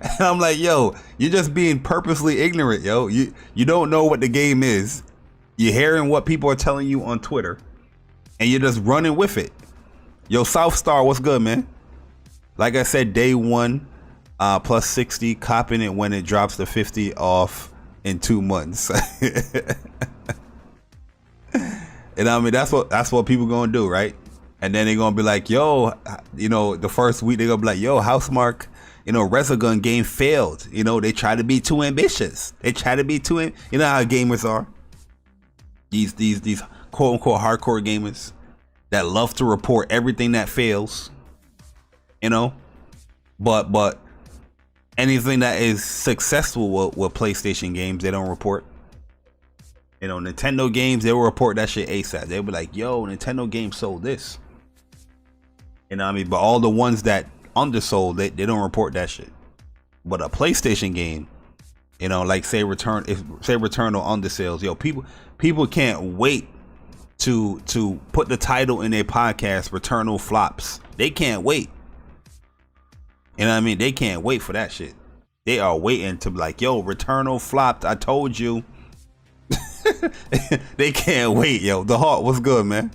And I'm like, yo, you're just being purposely ignorant, yo. You don't know what the game is. You're hearing what people are telling you on Twitter, and you're just running with it. Yo, South Star, what's good, man? Like I said, day one, plus 60, copping it when it drops to 50 off in 2 months. And I mean, that's what people gonna do, right? And then they're gonna be like, yo, you know, the first week they're gonna be like, yo, Housemarque, you know, Resogun game failed. You know, they try to be too ambitious. They try to be too, you know how gamers are. These quote unquote hardcore gamers that love to report everything that fails. You know, but anything that is successful with PlayStation games, they don't report. You know, Nintendo games, they will report that shit ASAP. They'll be like, yo, Nintendo game sold this. You know what I mean? But all the ones that undersold, they don't report that shit. But a PlayStation game, you know, like say Returnal undersales, yo, people can't wait to put the title in their podcast, Returnal flops. They can't wait. You know what I mean? They can't wait for that shit. They are waiting to be like, yo, Returnal flopped. I told you. They can't wait, yo. The Hawk, what's good, man?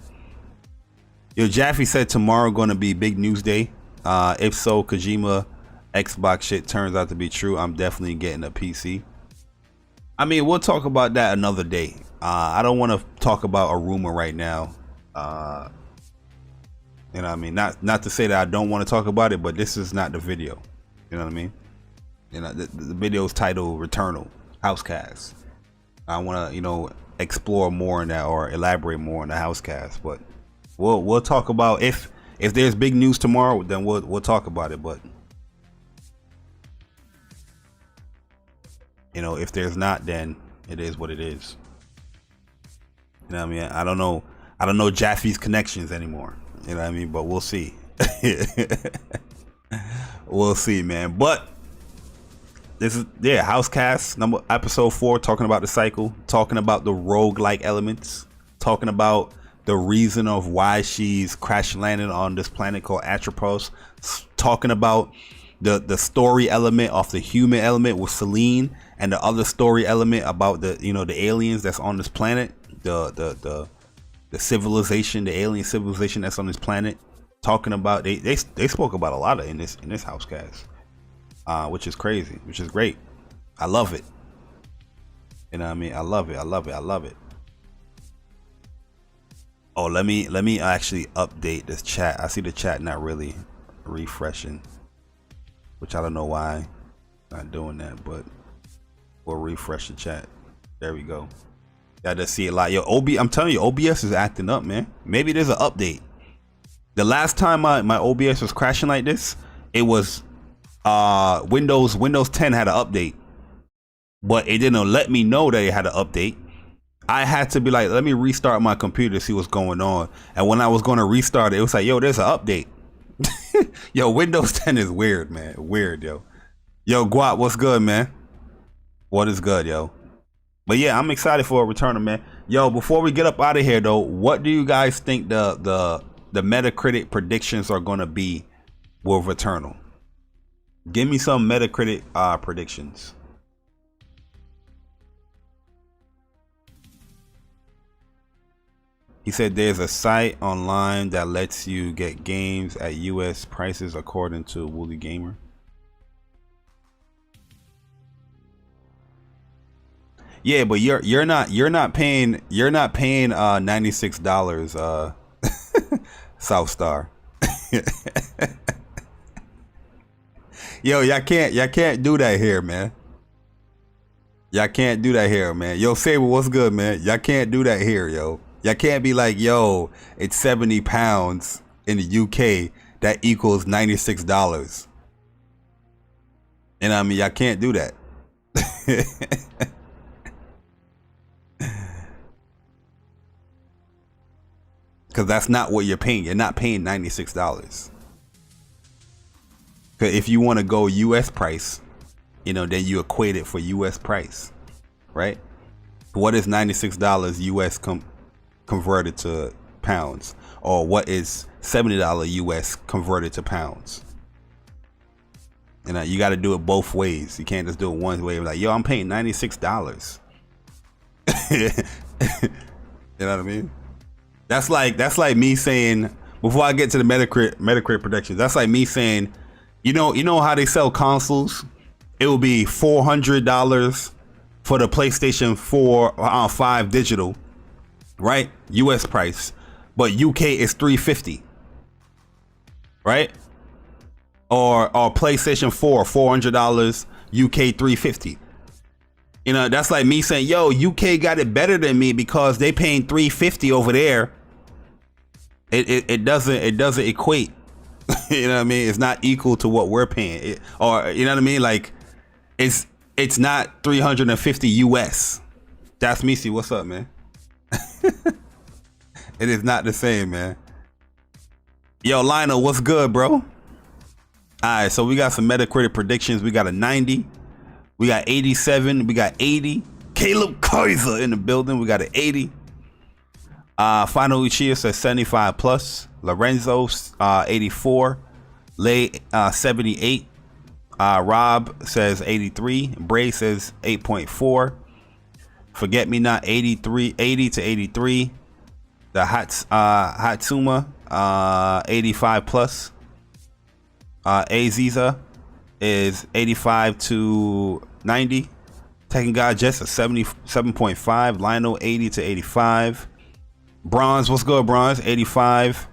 Yo, Jaffe said tomorrow gonna be big news day. If so, Kojima Xbox shit turns out to be true, I'm definitely getting a PC. I mean, we'll talk about that another day. I don't want to talk about a rumor right now. You know what I mean? Not to say that I don't want to talk about it, but this is not the video. You know what I mean? You know, the video's titled Returnal HouseCast. I want to, you know, explore more on that or elaborate more on the HouseCast, but we'll talk about if there's big news tomorrow, then we'll talk about it. But you know, if there's not, then it is what it is. You know what I mean? I don't know Jaffe's connections anymore. You know what I mean? But we'll see. We'll see, man. But this is HouseCast episode 4, talking about the cycle, talking about the roguelike elements, talking about the reason of why she's crash landed on this planet called Atropos, talking about the story element of the human element with Celine, and the other story element about the aliens that's on this planet, the civilization, the alien civilization that's on this planet. Talking about they spoke about a lot of in this HouseCast. Which is crazy, which is great. I love it. You know what I mean? I love it. Oh, let me actually update this chat. I see the chat not really refreshing, which I don't know why not doing that, but we'll refresh the chat. There we go. I just see a lot. Yo, I'm telling you, OBS is acting up, man. Maybe there's an update. The last time my OBS was crashing like this, it was Windows 10 had an update, but it didn't let me know that it had an update. I had to be like, let me restart my computer to see what's going on. And when I was going to restart it, it was like, yo, there's an update. Yo, Windows 10 is weird, man. Weird, yo. Yo, Guap, what's good, man? What is good, yo? But yeah, I'm excited for a Returnal, man. Yo, before we get up out of here, though, what do you guys think the Metacritic predictions are going to be with Returnal? Give me some Metacritic predictions. He said there's a site online that lets you get games at US prices according to Woolly Gamer. Yeah, but you're not paying $96 South Star. Yo, y'all can't do that here, man. Y'all can't do that here, man. Yo, Saber, what's good, man? Y'all can't do that here, yo. Y'all can't be like, yo, it's 70 pounds in the UK. That equals $96. And I mean, y'all can't do that. because that's not what you're paying. You're not paying $96. Because if you want to go US price, you know, then you equate it for US price, right? What is $96 US converted to pounds? Or what is $70 US converted to pounds? You know, you got to do it both ways. You can't just do it one way. Like, yo, I'm paying $96. You know what I mean? That's like me saying, before I get to the Metacritic predictions, that's like me saying, you know how they sell consoles? It will be $400 for the PlayStation 4 5 digital, right? US price, but UK is $350, right? Or PlayStation 4 $400, UK $350. You know, that's like me saying, yo, UK got it better than me because they paying $350 over there. It doesn't equate. You know what I mean? It's not equal to what we're paying. Or you know what I mean? Like it's not 350 US. That's me. See, what's up, man? It is not the same, man. Yo, Lionel, what's good, bro? All right, so we got some Metacritic predictions. We got a 90. We got 87. We got 80. Caleb Kaiser in the building. We got an 80. Final Uchiha says 75 plus. Lorenzo 84. Lay 78. Rob says 83. Bray says 8.4. Forget Me Not 83, 80 to 83. The Hatsuma 85 plus. Aziza is 85 to 90. Tekken God Jess a 77.5. Lionel 80 to 85. Bronze, what's good, Bronze? 85.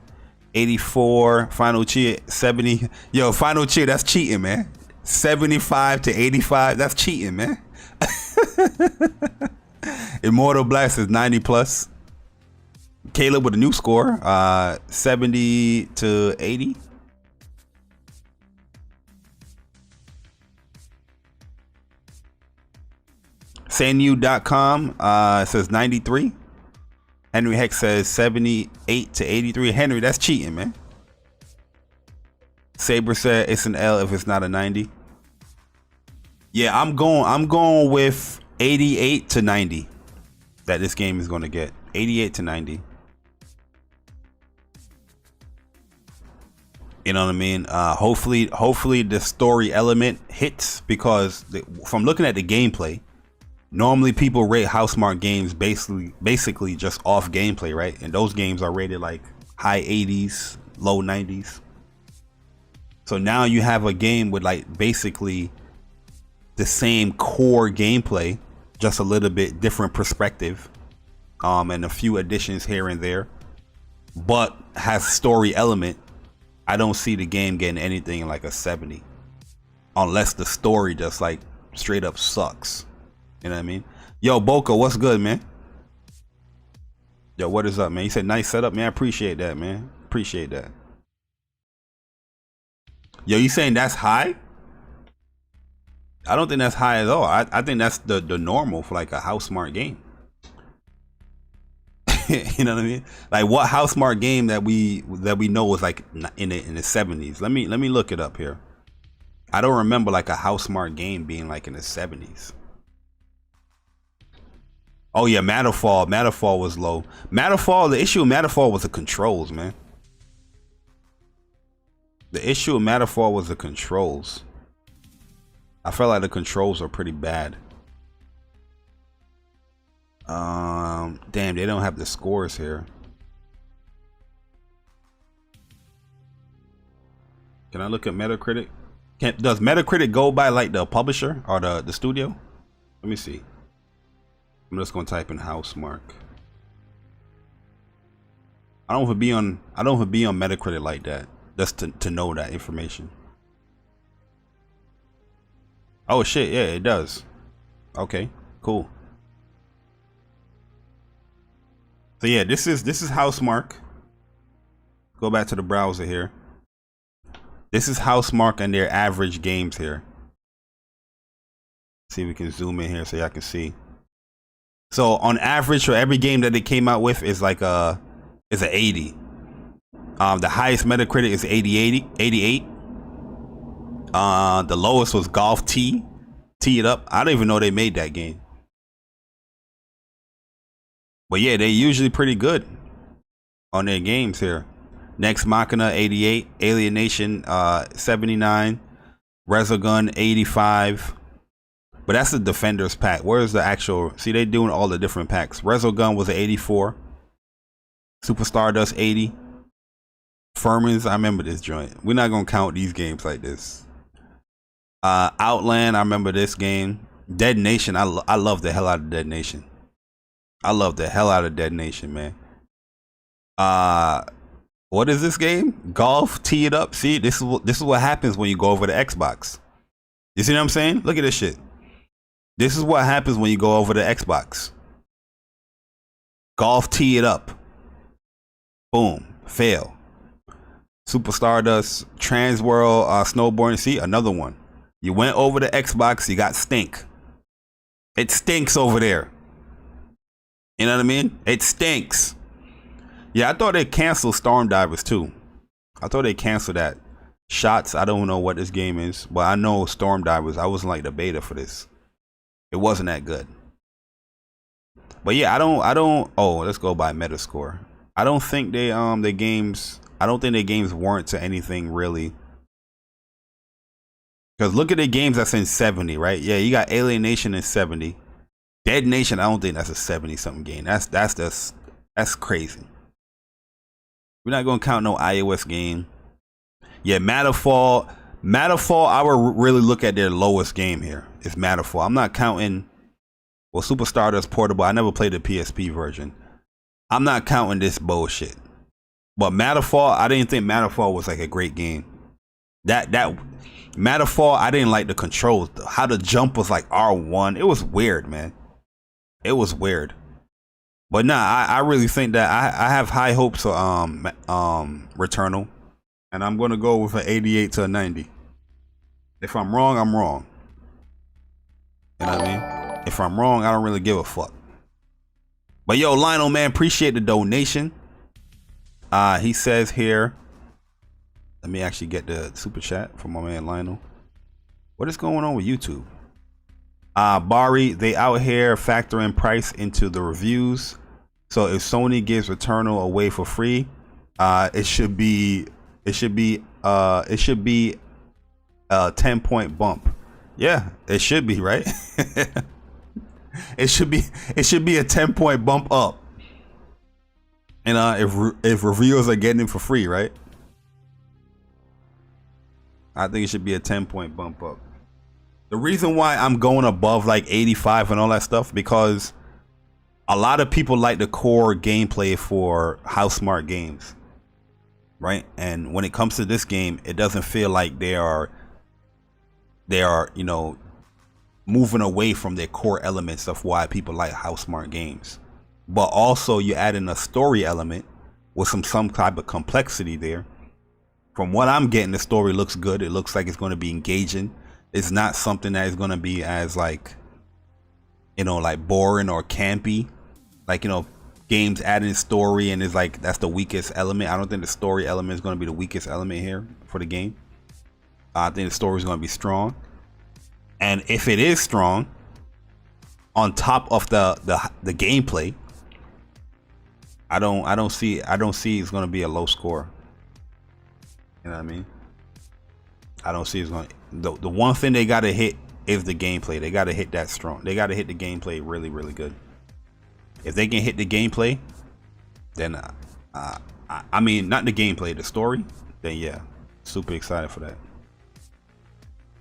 84. Final Cheer 70. Yo, Final Cheer, that's cheating, man. 75 to 85. That's cheating, man. Immortal Blast is 90 plus. Caleb with a new score, 70 to 80. Sanu.com says 93. Henry Heck says 78 to 83. Henry, that's cheating, man. Saber said it's an L if it's not a 90. Yeah, I'm going with 88 to 90 that this game is going to get. 88 to 90. You know what I mean? Hopefully the story element hits, because from looking at the gameplay, normally people rate Housemarque games basically just off gameplay, right? And those games are rated like high 80s, low 90s. So now you have a game with like basically the same core gameplay, just a little bit different perspective, and a few additions here and there, but has story element. I don't see the game getting anything like a 70, unless the story just like straight up sucks. You know what I mean? Yo, Boko, what's good, man? Yo, what is up, man? You said nice setup, man. I appreciate that, man. Appreciate that. Yo, you saying that's high? I don't think that's high at all. I think that's the normal for like a Housemarque game. You know what I mean? Like, what Housemarque game that we know was like in the 70s? Let me look it up here. I don't remember like a Housemarque game being like in the 70s. Oh yeah, Matterfall was low. The issue with Matterfall was the controls, man. The issue with Matterfall was the controls. I felt like the controls are pretty bad. Damn, they don't have the scores here. Can I look at Metacritic? Does Metacritic go by like the publisher or the studio? Let me see. I'm just gonna type in Housemarque. I don't know if it be on Metacritic like that, just to know that information. Oh shit, yeah, it does. Okay, cool. So yeah, this is Housemarque. Go back to the browser here. This is Housemarque and their average games here. See if we can zoom in here so y'all can see. So on average, for every game that they came out with is like is an 80. The highest Metacritic is 88. The lowest was Golf Tee It Up. I don't even know they made that game. But yeah, they're usually pretty good on their games here. Next Machina 88, Alienation 79, Resogun 85. But that's the Defenders pack. Where's the actual? See, they doing all the different packs. Resogun was an 84. Super Stardust 80. Furman's, I remember this joint. We're not gonna count these games like this. Outland, I remember this game. Dead Nation, I love the hell out of Dead Nation. I love the hell out of Dead Nation, man. What is this game? Golf Tee It Up. See, this is what happens when you go over the Xbox. You see what I'm saying? Look at this shit. This is what happens when you go over the Xbox. Golf Tee It Up. Boom. Fail. Super Stardust, Transworld, Snowboarding. See, another one. You went over the Xbox, you got stink. It stinks over there. You know what I mean? It stinks. Yeah, I thought they canceled Storm Divers too. I thought they canceled that. Shots, I don't know what this game is, but I know Storm Divers. I wasn't like the beta for this. It wasn't that good. But yeah, I don't. Oh, let's go by Metascore. I don't think their games warrant to anything really. Because look at the games that's in 70, right? Yeah, you got Alienation in 70. Dead Nation, I don't think that's a 70-something game. That's crazy. We're not gonna count no iOS game. Yeah, Matterfall, I would really look at their lowest game here. It's Matterfall. I'm not counting. Well, Super Stardust Portable. I never played the PSP version. I'm not counting this bullshit. But Matterfall, I didn't think Matterfall was like a great game. That Matterfall, I didn't like the controls. How the jump was like R1. It was weird, man. It was weird. But nah, I really think that I have high hopes for Returnal. And I'm gonna go with an 88 to a 90. If I'm wrong, I'm wrong. You know what I mean? If I'm wrong, I don't really give a fuck. But yo, Lionel, man, appreciate the donation. He says here, let me actually get the super chat from my man Lionel. What is going on with YouTube? Bari, they out here factoring price into the reviews. So if Sony gives Returnal away for free, it should be a 10-point bump. Yeah, it should be, right? it should be a 10-point bump up. And if reviewers are getting it for free, right? I think it should be a 10-point bump up. The reason why I'm going above like 85 and all that stuff, because a lot of people like the core gameplay for Housemarque games, right? And when it comes to this game, it doesn't feel like they are, you know, moving away from their core elements of why people like Housemarque games. But also you add in a story element with some type of complexity there. From what I'm getting, the story looks good. It looks like it's going to be engaging. It's not something that is going to be as like, you know, like boring or campy. Like, you know, games adding story and it's like that's the weakest element. I don't think the story element is going to be the weakest element here for the game. I think the story is going to be strong. And if it is strong, on top of the gameplay, I don't see it's going to be a low score. You know what I mean? I don't see it's going to. The one thing they got to hit is the gameplay. They got to hit that strong. They got to hit the gameplay really, really good. If they can hit the gameplay, then I mean, not the gameplay, the story, then yeah, super excited for that.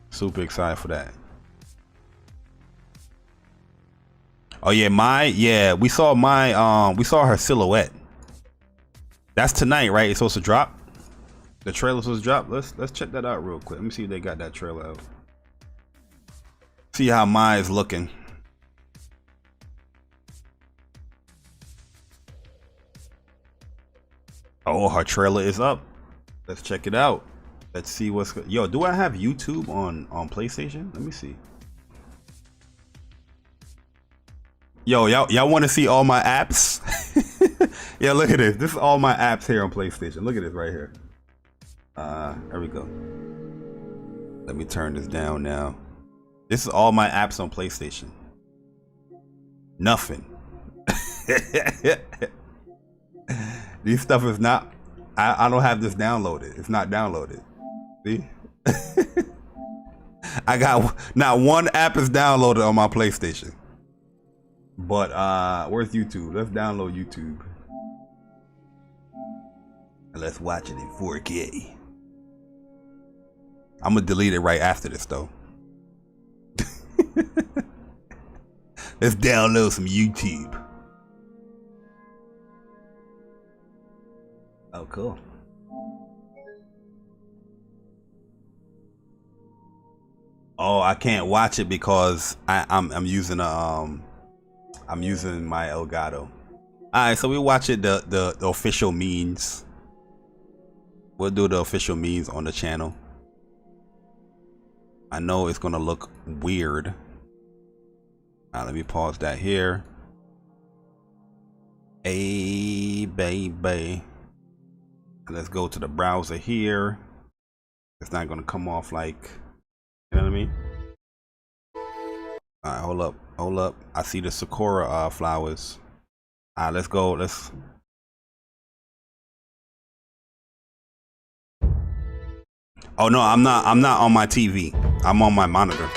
Super excited for that. Oh yeah, we saw her silhouette. That's tonight, right? It's supposed to drop. The trailer's supposed to drop. Let's check that out real quick. Let me see if they got that trailer out. See how Mai is looking. Oh, her trailer is up. Let's check it out. Let's see what's good. Yo, do I have YouTube on PlayStation? Let me see. Yo, y'all want to see all my apps? Yeah, look at this. This is all my apps here on PlayStation. Look at this right here. There we go. Let me turn this down now. This is all my apps on PlayStation. Nothing. These stuff is not. I don't have this downloaded. It's not downloaded. See? I got not one app is downloaded on my PlayStation. But where's YouTube? Let's download YouTube. And let's watch it in 4K. I'm gonna delete it right after this though. Let's download some YouTube. Oh, cool. Oh, I can't watch it because I'm using I'm using my Elgato. All right, so we watch it the official means. We'll do the official means on the channel. I know it's gonna look weird. Let me pause that here. Hey, baby. Let's go to the browser here. It's not gonna come off like, you know what I mean? All right, hold up. I see the Sakura flowers. All right, let's go. Oh no, I'm not on my TV. I'm on my monitor.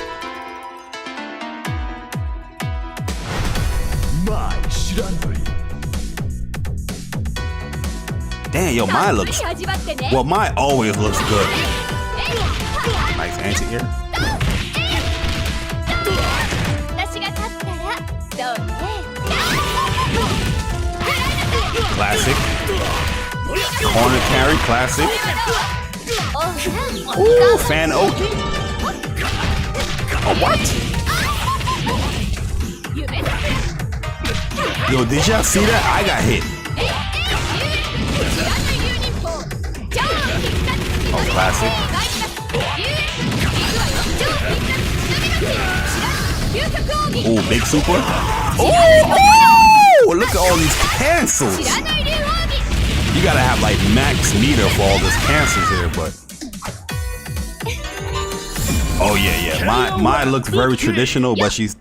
Damn, yo, mine looks. Well, mine always looks good. Nice anti-air. Classic. Corner carry, classic. Ooh, fan Oki. Oh, what? Yo, did y'all see that? I got hit. Oh, classic. Oh, big super. Oh, look at all these cancels. You gotta have like max meter for all this cancels here, but. Oh yeah. Mine looks very traditional, but she's.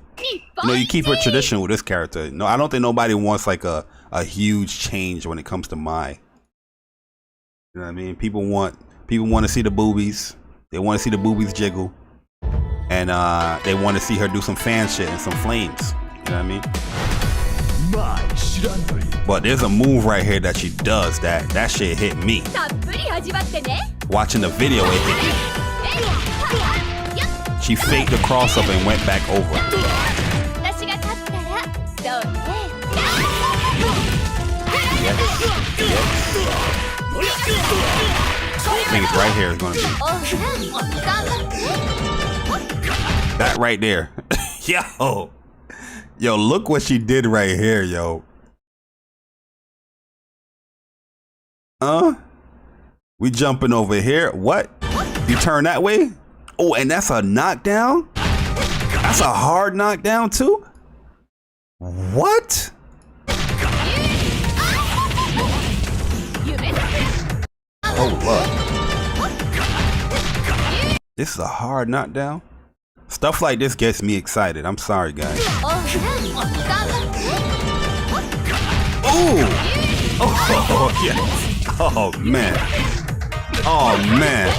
You know, you keep her traditional with this character. No, I don't think nobody wants like a huge change when it comes to Mai. You know what I mean? People want to see the boobies. They want to see the boobies jiggle, and they want to see her do some fan shit and some flames. You know what I mean? But there's a move right here that she does that shit hit me. Watching the video, it hit me. She faked the cross up and went back over. Yes. I think it's right here is gonna be. That right there. Yo, look what she did right here, yo. We jumping over here. What? You turn that way? Oh, and that's a knockdown? That's a hard knockdown too? What? Hold up. This is a hard knockdown. Stuff like this gets me excited. I'm sorry, guys. Ooh! Oh, yes. Oh, man. Oh, man.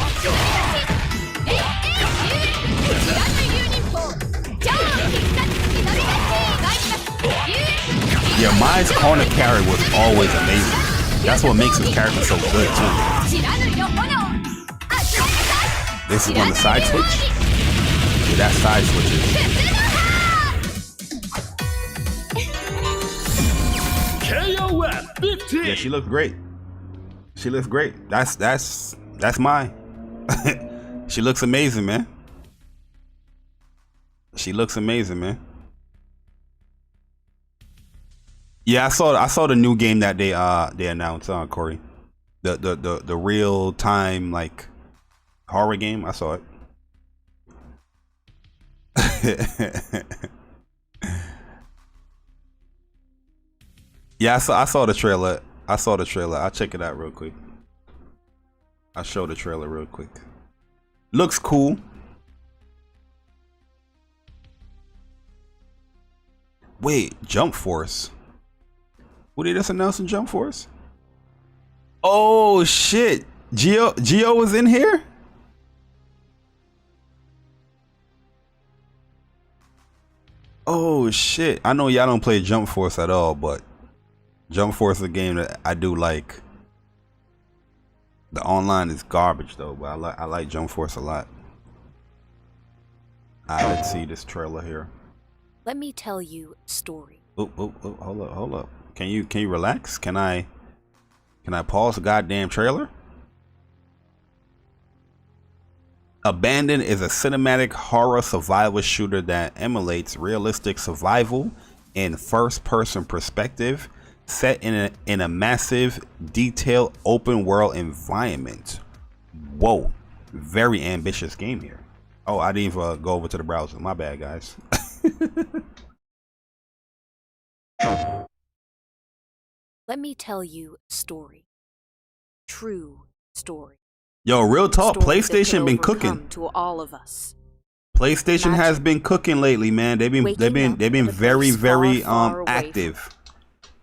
Yeah, Mai's corner carry was always amazing. That's what makes his character so good, too. This is when the side switch. Yeah, that side switches. Yeah, she looks great. She looks great. That's Mai. She looks amazing, man. She looks amazing, man. Yeah, I saw the new game that they announced on Corey. The real time like horror game. I saw it. Yeah, I saw the trailer. I saw the trailer. I'll check it out real quick. I'll show the trailer real quick. Looks cool. Wait, Jump Force. What did they just announce in Jump Force? Oh shit. Geo was in here? Oh shit. I know y'all don't play Jump Force at all, but Jump Force is a game that I do like. The online is garbage though, but I like Jump Force a lot. Let's see this trailer here. Let me tell you a story. Oh, hold up. Can you relax? Can I pause the goddamn trailer? Abandoned is a cinematic horror survival shooter that emulates realistic survival in first-person perspective, set in a massive, detailed, open-world environment. Whoa, very ambitious game here. Oh, I didn't even go over to the browser. My bad, guys. Let me tell you a story. True story. Yo, real talk, Story that PlayStation could been overcome cooking. to all of us. PlayStation has been cooking lately, man. They've been Waking up in a very place far, very far away active.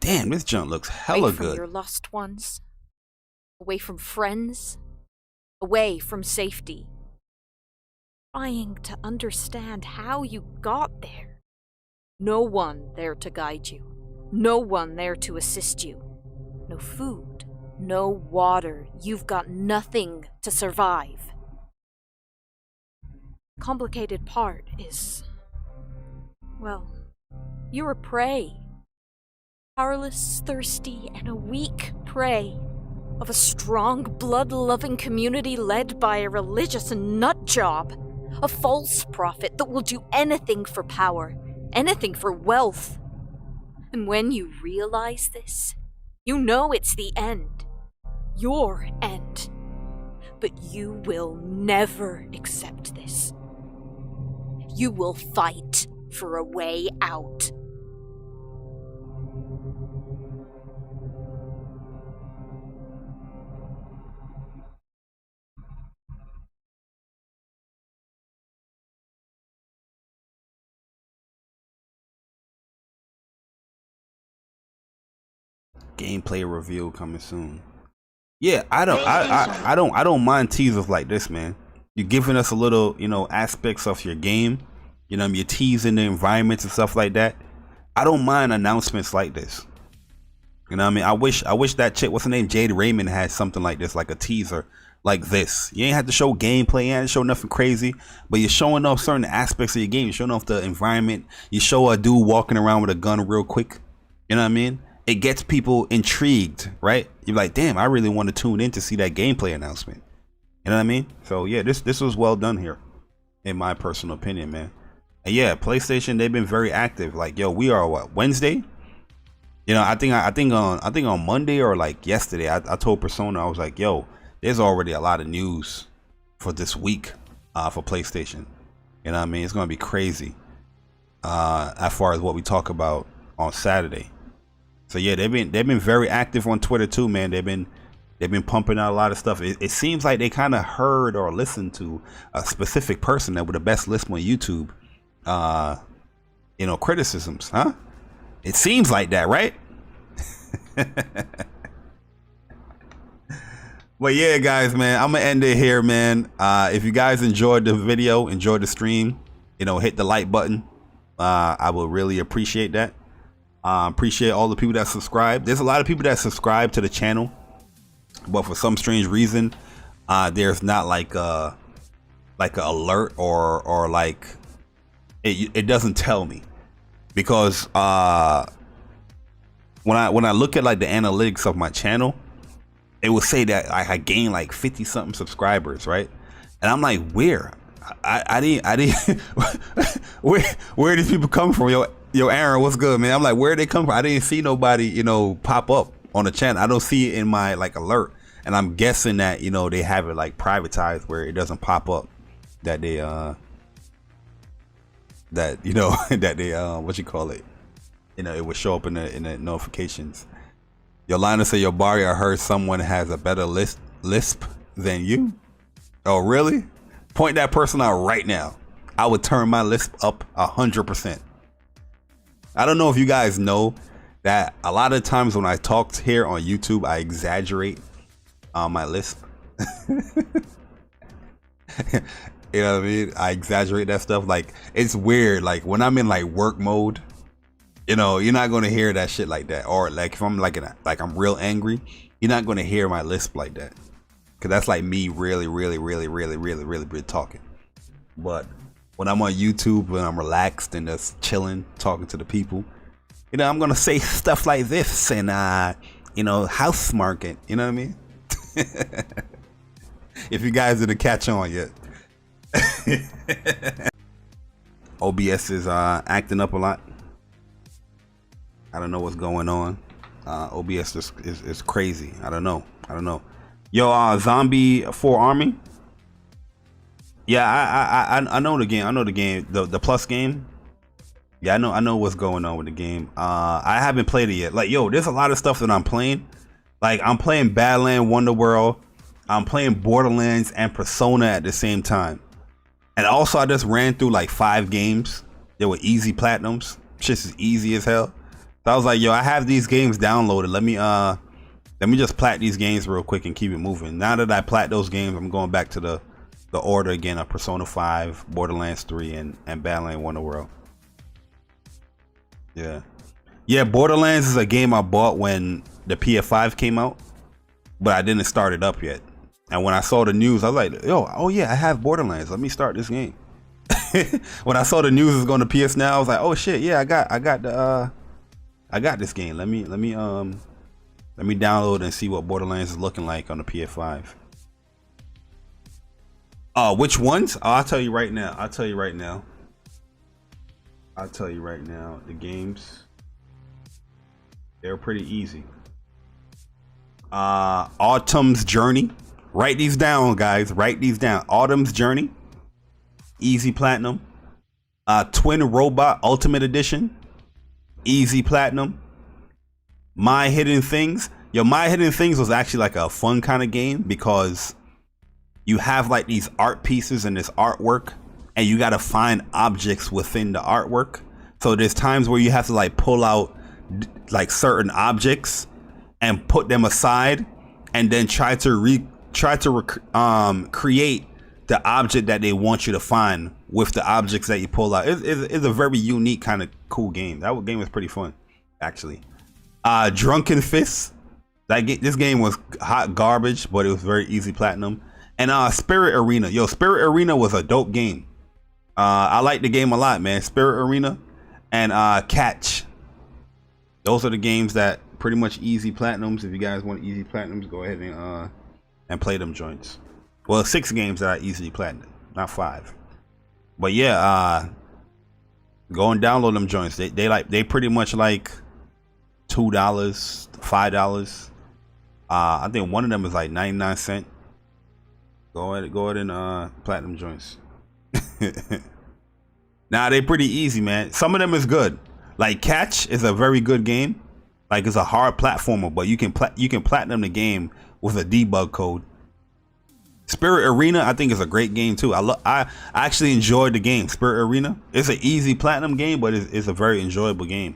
Damn, this junk looks Away hella from good. your loved ones. Away from friends. Away from safety. Trying to understand how you got there. No one there to guide you. No one there to assist you. No food. No water. You've got nothing to survive. Complicated part is, well, you're a prey. Powerless, thirsty, and a weak prey of a strong, blood-loving community led by a religious nutjob, a false prophet that will do anything for power, anything for wealth. And when you realize this, you know it's the end. Your end. But you will never accept this. You will fight for a way out. Gameplay review coming soon. Yeah, I don't mind teasers like this, man. You're giving us a little, aspects of your game. You're teasing the environments and stuff like that. I don't mind announcements like this. You know what I mean? I wish that chick, what's her name, Jade Raymond, had something like this, like a teaser like this. You ain't have to show gameplay, you ain't have to show nothing crazy, but you're showing off certain aspects of your game. You're showing off the environment. You show a dude walking around with a gun real quick. You know what I mean? It gets people intrigued, right? You're like, damn, I really want to tune in to see that gameplay announcement. You know what I mean? So yeah, this was well done here, in my personal opinion, man. And yeah, PlayStation, they've been very active. Like, yo, we are what, Wednesday? I think on Monday or like yesterday, I told Persona, I was like, yo, there's already a lot of news for this week for PlayStation. You know what I mean? It's gonna be crazy as far as what we talk about on Saturday. So yeah, they've been very active on Twitter too, man. They've been pumping out a lot of stuff. It seems like they kind of heard or listened to a specific person that with the best list on YouTube. Criticisms, huh? It seems like that, right? But yeah, guys, man, I'm gonna end it here, man. If you guys enjoyed the video, enjoyed the stream, hit the like button. I will really appreciate that. Appreciate all the people that subscribe. There's a lot of people that subscribe to the channel, but for some strange reason, there's not like a alert or like it doesn't tell me, because when I look at like the analytics of my channel, it will say that I gained like 50 something subscribers, right? And I'm like, where? I didn't where these people come from? Yo, Aaron, what's good, man? I'm like, where they come from? I didn't see nobody, pop up on the channel. I don't see it in my like alert, and I'm guessing that they have it like privatized where it doesn't pop up that they what you call it, it would show up in the notifications. Yolanda said, "Yo, Barry, I heard someone has a better lisp than you." Oh, really? Point that person out right now. I would turn my lisp up 100%. I don't know if you guys know that a lot of times when I talk here on YouTube, I exaggerate my lisp. You know what I mean? I exaggerate that stuff. Like, it's weird. Like, when I'm in like work mode, you know, you're not gonna hear that shit like that. Or like if I'm like I'm real angry, you're not gonna hear my lisp like that. Cause that's like me really talking. But when I'm on YouTube, when I'm relaxed and just chilling, talking to the people, you know, I'm gonna say stuff like this and you know, Housemarque. You know what I mean? If you guys didn't catch on yet. OBS is acting up a lot. I don't know what's going on. OBS is crazy. I don't know. Yo, Zombie 4 Army. Yeah, I know the game. I know the game. The plus game. Yeah, I know what's going on with the game. I haven't played it yet. Like, yo, there's a lot of stuff that I'm playing. Like, I'm playing Badland Wonderworld. I'm playing Borderlands and Persona at the same time. And also, I just ran through like 5 games. They were easy platinums. Shit's is easy as hell. So I was like, yo, I have these games downloaded. Let me just plat these games real quick and keep it moving. Now that I plat those games, I'm going back to the order again of Persona 5, Borderlands 3, and Badland Wonderworld. Yeah, Borderlands is a game I bought when the PS5 came out, but I didn't start it up yet. And when I saw the news, I was like, yo, oh yeah, I have Borderlands. Let me start this game. When I saw the news is going to PS Now, I was like, oh shit, yeah, I got this game. Let me download and see what Borderlands is looking like on the PS5. Which ones? Oh, I'll tell you right now. The games, they're pretty easy. Autumn's Journey. Write these down, guys. Write these down. Autumn's Journey, easy platinum. Twin Robot Ultimate Edition, easy platinum. My Hidden Things. Yo, My Hidden Things was actually like a fun kind of game because you have like these art pieces and this artwork, and you got to find objects within the artwork. So there's times where you have to like pull out like certain objects and put them aside, and then try to create the object that they want you to find with the objects that you pull out. It's a very unique kind of cool game. That game was pretty fun, actually. Drunken Fists. This game was hot garbage, but it was very easy platinum. And Spirit Arena. Yo, Spirit Arena was a dope game. I like the game a lot, man. Spirit Arena and Catch. Those are the games that pretty much easy platinums. If you guys want easy platinums, go ahead and play them joints. Well, 6 games that I easily platinum, not 5. But yeah, go and download them joints. They pretty much like $2, $5. I think one of them is like 99 cents. Go ahead and platinum joints. Nah, they pretty easy, man. Some of them is good. Like Catch is a very good game. Like, it's a hard platformer, but you can platinum the game with a debug code. Spirit Arena, I think, is a great game too. I actually enjoyed the game. Spirit Arena. It's an easy platinum game, but it's a very enjoyable game.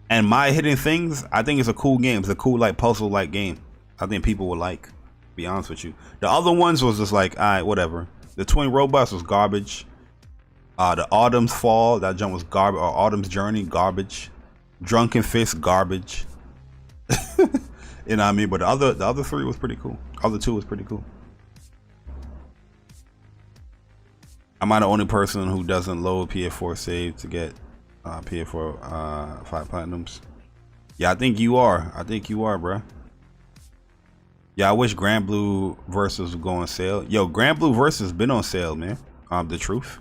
And My Hidden Things, I think it's a cool game. It's a cool like puzzle like game. I think people would like. To be honest with you, the other ones was just like, all right, whatever. The Twin Robots was garbage. The Autumn's Fall, that jump was garbage. Or Autumn's Journey, garbage. Drunken Fist, garbage. You know what I mean? But the other 3 was pretty cool. Other 2 was pretty cool. Am I the only person who doesn't load PS4 save to get PS4 5 platinums? Yeah, I think you are. Bro. Yeah, I wish Grand Blue Versus would go on sale. Yo, Grand Blue Versus been on sale, man. The truth.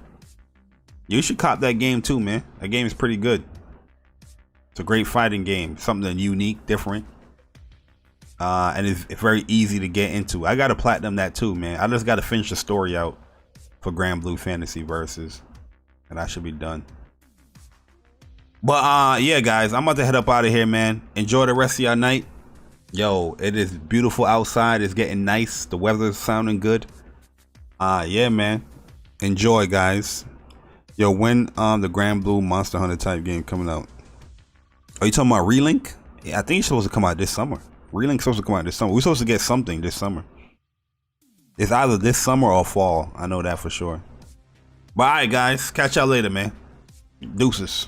You should cop that game too, man. That game is pretty good. It's a great fighting game. Something unique, different. And it's very easy to get into. I gotta platinum that too, man. I just gotta finish the story out for Grand Blue Fantasy Versus, and I should be done. But yeah, guys, I'm about to head up out of here, man. Enjoy the rest of your night. Yo, it is beautiful outside. It's getting nice. The weather's sounding good. Yeah, man. Enjoy, guys. Yo, when the Grand Blue Monster Hunter type game coming out? Are you talking about Relink? Yeah, I think it's supposed to come out this summer. Relink's supposed to come out this summer. We're supposed to get something this summer. It's either this summer or fall. I know that for sure. But alright, guys. Catch y'all later, man. Deuces.